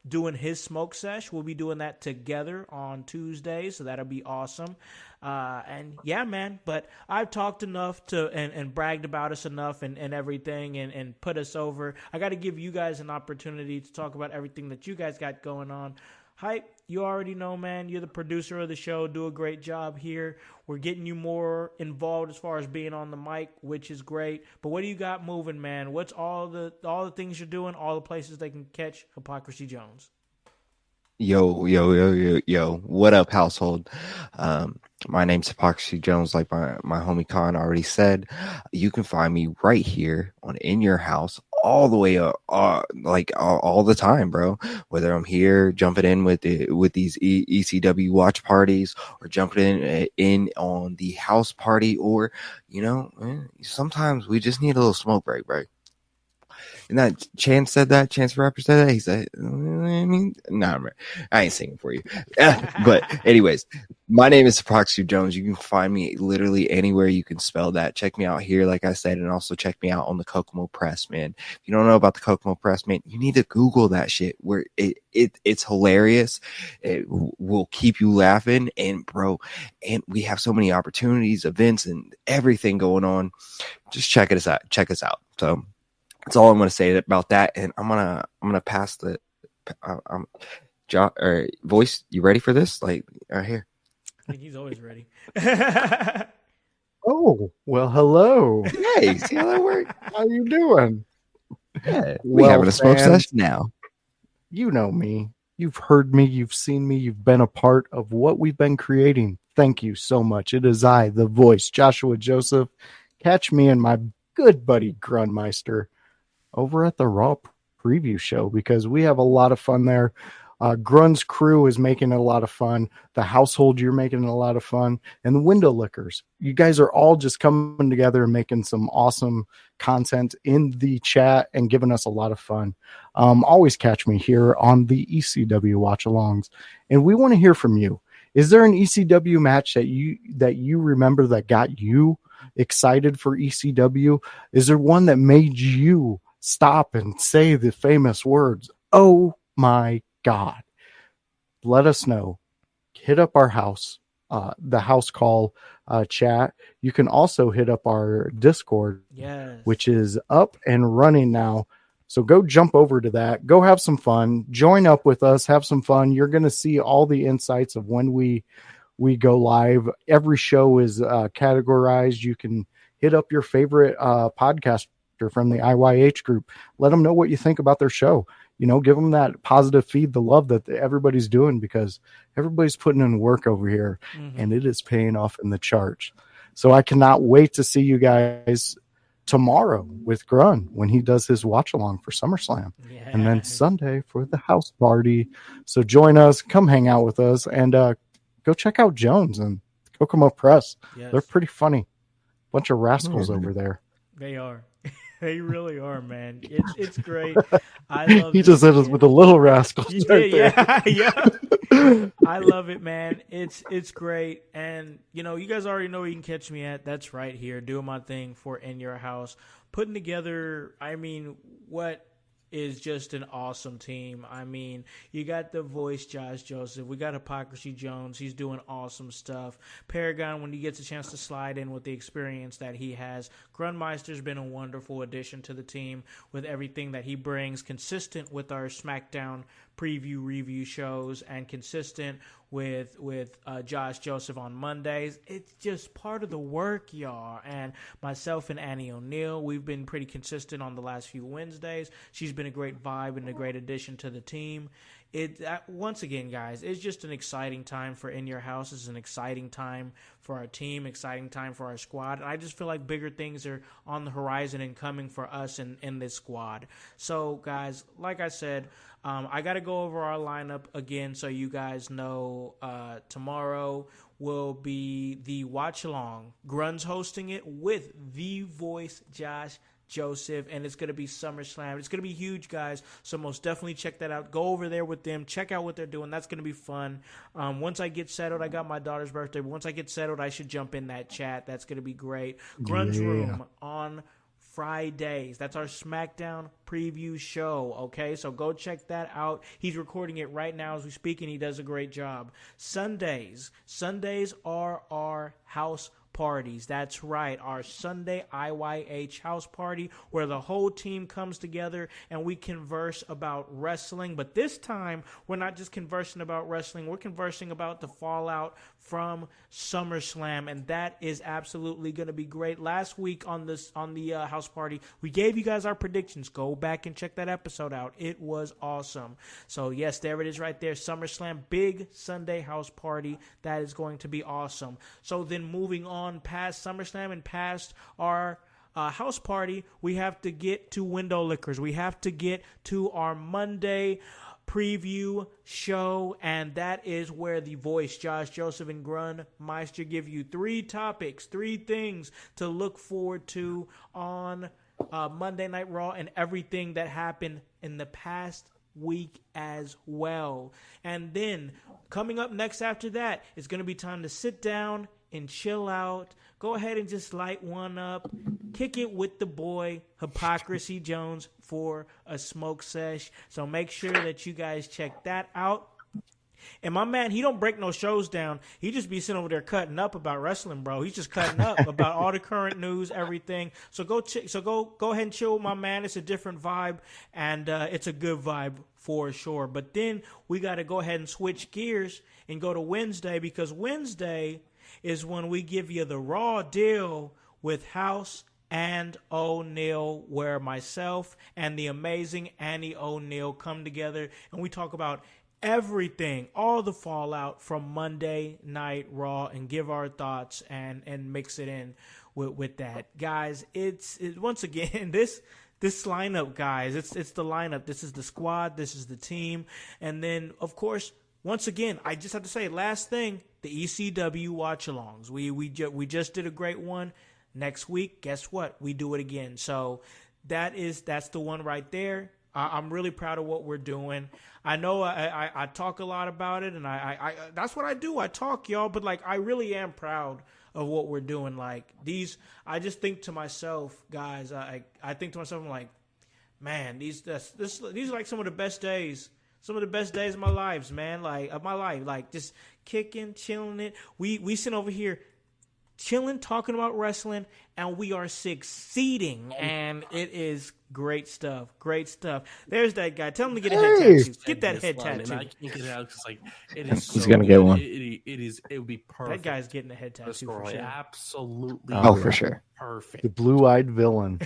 [SPEAKER 2] doing his smoke sesh. We'll be doing that together on Tuesday, so that'll be awesome. And yeah, man, but I've talked enough and bragged about us enough and everything and put us over. I got to give you guys an opportunity to talk about everything that you guys got going on. Hype, you already know, man. You're the producer of the show. Do a great job here. We're getting you more involved as far as being on the mic, which is great. But what do you got moving, man? What's all the things you're doing, all the places they can catch Hypocrisy Jones?
[SPEAKER 4] Yo. What up, household? My name's Hypocrisy Jones, like my homie Khan already said. You can find me right here on In Your House all the way up, all the time, bro. Whether I'm here jumping in with these ECW watch parties or jumping in on the house party, or, sometimes we just need a little smoke break, bro. And that Chance said that. Chance the Rapper said that. He said, I ain't singing for you. But anyways, my name is Hypocrisy Jones. You can find me literally anywhere you can spell that. Check me out here, like I said, and also check me out on the Kokomo Press, man. If you don't know about the Kokomo Press, man, you need to Google that shit. Where it's hilarious. It will keep you laughing, and bro, and we have so many opportunities, events, and everything going on. Just check us out. So that's all I'm going to say about that, and I'm gonna pass the voice. You ready for this? Like right here.
[SPEAKER 2] I think he's always ready.
[SPEAKER 3] Oh, well, hello.
[SPEAKER 4] Hey, see how that worked?
[SPEAKER 3] How you doing?
[SPEAKER 4] Yeah, we having a smoke session now.
[SPEAKER 3] You know me. You've heard me. You've seen me. You've been a part of what we've been creating. Thank you so much. It is I, the voice, Joshua Joseph. Catch me and my good buddy Grunmeister over at the Raw preview show, because we have a lot of fun there. Grun's crew is making it a lot of fun. The household, you're making it a lot of fun. And the Window Lickers, you guys are all just coming together and making some awesome content in the chat and giving us a lot of fun. Always catch me here on the ECW watch-alongs. And we want to hear from you. Is there an ECW match that you remember that got you excited for ECW? Is there one that made you stop and say the famous words, "Oh my God"? Let us know. Hit up our house, the house call chat. You can also hit up our Discord,
[SPEAKER 2] Yes,
[SPEAKER 3] which is up and running now. So go jump over to that. Go have some fun. Join up with us. Have some fun. You're going to see all the insights of when we go live. Every show is categorized. You can hit up your favorite podcaster from the IYH group. Let them know what you think about their show. Give them that positive feed, the love that everybody's doing, because everybody's putting in work over here, and it is paying off in the charts. So I cannot wait to see you guys tomorrow with Grun when he does his watch along for SummerSlam, and then Sunday for the house party. So join us, come hang out with us, and go check out Jones and Kokomo Press.
[SPEAKER 2] Yes.
[SPEAKER 3] They're pretty funny. Bunch of rascals over there.
[SPEAKER 2] They are. They really are, man. It's great. I love
[SPEAKER 3] He just hit us with the little rascals.
[SPEAKER 2] Yeah,
[SPEAKER 3] Right there.
[SPEAKER 2] yeah. I love it, man. It's great. And, you guys already know where you can catch me at. That's right here, doing my thing for In Your House. Putting together, what is just an awesome team. You got the voice, Josh Joseph. We got Hypocrisy Jones. He's doing awesome stuff. Paragon, when he gets a chance to slide in with the experience that he has. Grunmeister's been a wonderful addition to the team with everything that he brings, consistent with our SmackDown preview review shows and consistent with Josh Joseph on Mondays. It's just part of the work, y'all. And myself and Annie O'Neill, we've been pretty consistent on the last few Wednesdays. She's been a great vibe and a great addition to the team. Once again, guys, it's just an exciting time for In Your House. It's an exciting time for our team, exciting time for our squad. And I just feel like bigger things are on the horizon and coming for us in this squad. So, guys, like I said, I got to go over our lineup again so you guys know. Tomorrow will be the watch along. Grun's hosting it with the voice Josh Joseph, and it's going to be SummerSlam. It's going to be huge, guys, so most definitely check that out. Go over there with them. Check out what they're doing. That's going to be fun. Once I get settled, I got my daughter's birthday, but once I get settled, I should jump in that chat. That's going to be great. Grun's Room on Fridays. That's our SmackDown preview show, okay? So go check that out. He's recording it right now as we speak, and he does a great job. Sundays are our house parties. That's right, our Sunday IYH house party where the whole team comes together and we converse about wrestling. But this time, we're not just conversing about wrestling, we're conversing about the fallout from SummerSlam, and that is absolutely going to be great. Last week on the house party, we gave you guys our predictions. Go back and check that episode out. It was awesome. So yes, there it is right there. SummerSlam, big Sunday house party. That is going to be awesome. So then moving on past SummerSlam and past our house party, we have to get to Window Liquors. We have to get to our Monday preview show, and that is where the voice Josh Joseph and Grun Meister give you 3 topics, 3 things to look forward to on Monday Night Raw and everything that happened in the past week as well. And then coming up next after that, it's going to be time to sit down and chill out. Go ahead and just light one up. Kick it with the boy, Hypocrisy Jones, for a smoke sesh. So make sure that you guys check that out. And my man, he don't break no shows down. He just be sitting over there cutting up about wrestling, bro. He's just cutting up about all the current news, everything. So go ahead and chill with my man. It's a different vibe, and it's a good vibe for sure. But then we got to go ahead and switch gears and go to Wednesday, because Wednesday is when we give you the raw deal with Howse and O'Neill, where myself and the amazing Annie O'Neill come together and we talk about everything, all the fallout from Monday Night Raw, and give our thoughts and mix it in with that. Guys, it's once again, this lineup, guys, it's the lineup. This is the squad. This is the team. And then, of course, once again, I just have to say, last thing, the ECW watch-alongs. We just did a great one. Next week, guess what? We do it again. So that's the one right there. I'm really proud of what we're doing. I know I talk a lot about it, and I that's what I do. I talk, y'all, but like I really am proud of what we're doing. Like these, I just think to myself, guys. I think to myself, I'm like, man, these are like some of the best days. Some of the best days of my lives, man. Like of my life, like just kicking, chilling it. We sit over here chilling, talking about wrestling, and we are succeeding, and it is great stuff. Great stuff. There's that guy. Tell him to get a head tattoo. Get that head tattoo.
[SPEAKER 6] I can't get it out because like it is.
[SPEAKER 3] He's gonna get one.
[SPEAKER 6] It would be perfect.
[SPEAKER 2] That guy's getting a head tattoo for sure.
[SPEAKER 6] Absolutely.
[SPEAKER 3] Oh, for sure.
[SPEAKER 6] Perfect.
[SPEAKER 3] The blue-eyed villain.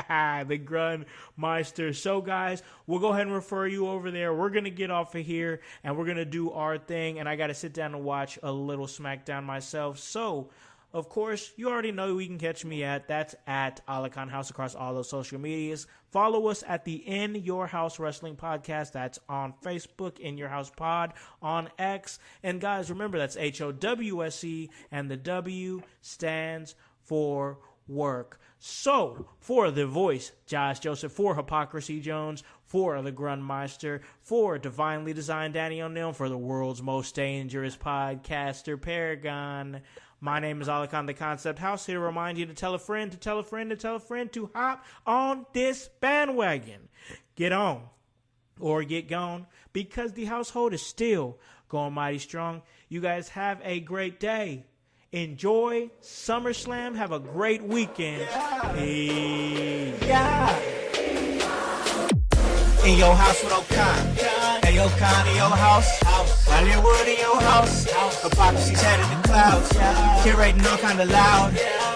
[SPEAKER 2] The Grun Meister. So, guys, we'll go ahead and refer you over there. We're going to get off of here, and we're going to do our thing, and I got to sit down and watch a little SmackDown myself. So, of course, you already know who you can catch me at. That's at Alakan House across all those social medias. Follow us at the In Your House Wrestling Podcast. That's on Facebook, In Your House Pod, on X. And, guys, remember, that's HOWSE, and the W stands for work. So, for the voice, Josh Joseph, for Hypocrisy Jones, for the Grunmeister, for Divinely Designed Danny O'Neill, for the world's most dangerous podcaster, Paragon, my name is Alakan the Concept House, here to remind you to tell a friend, to tell a friend, to tell a friend to hop on this bandwagon. Get on or get gone, because the household is still going mighty strong. You guys have a great day. Enjoy SummerSlam. Have a great weekend.
[SPEAKER 1] Yeah. In your house with O'Con. Ayo, Connie, your house. Hollywood in your house. Hypocrisy's headed the clouds. Curating all kind of loud.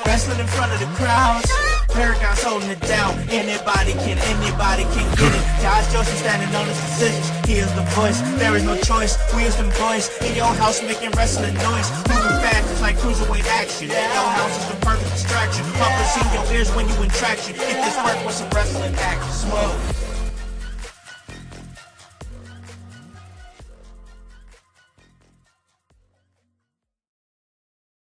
[SPEAKER 1] Wrestling in front of the crowds. Paragon's holding it down. Anybody can get it. Josh Joseph standing on his decisions. He is the voice. There is no choice. We is them boys in your house making wrestling noise. Moving fast, it's like cruiserweight action. Your house is the perfect distraction. Pumpers in your ears when you in traction. If this work with some wrestling action, smoke.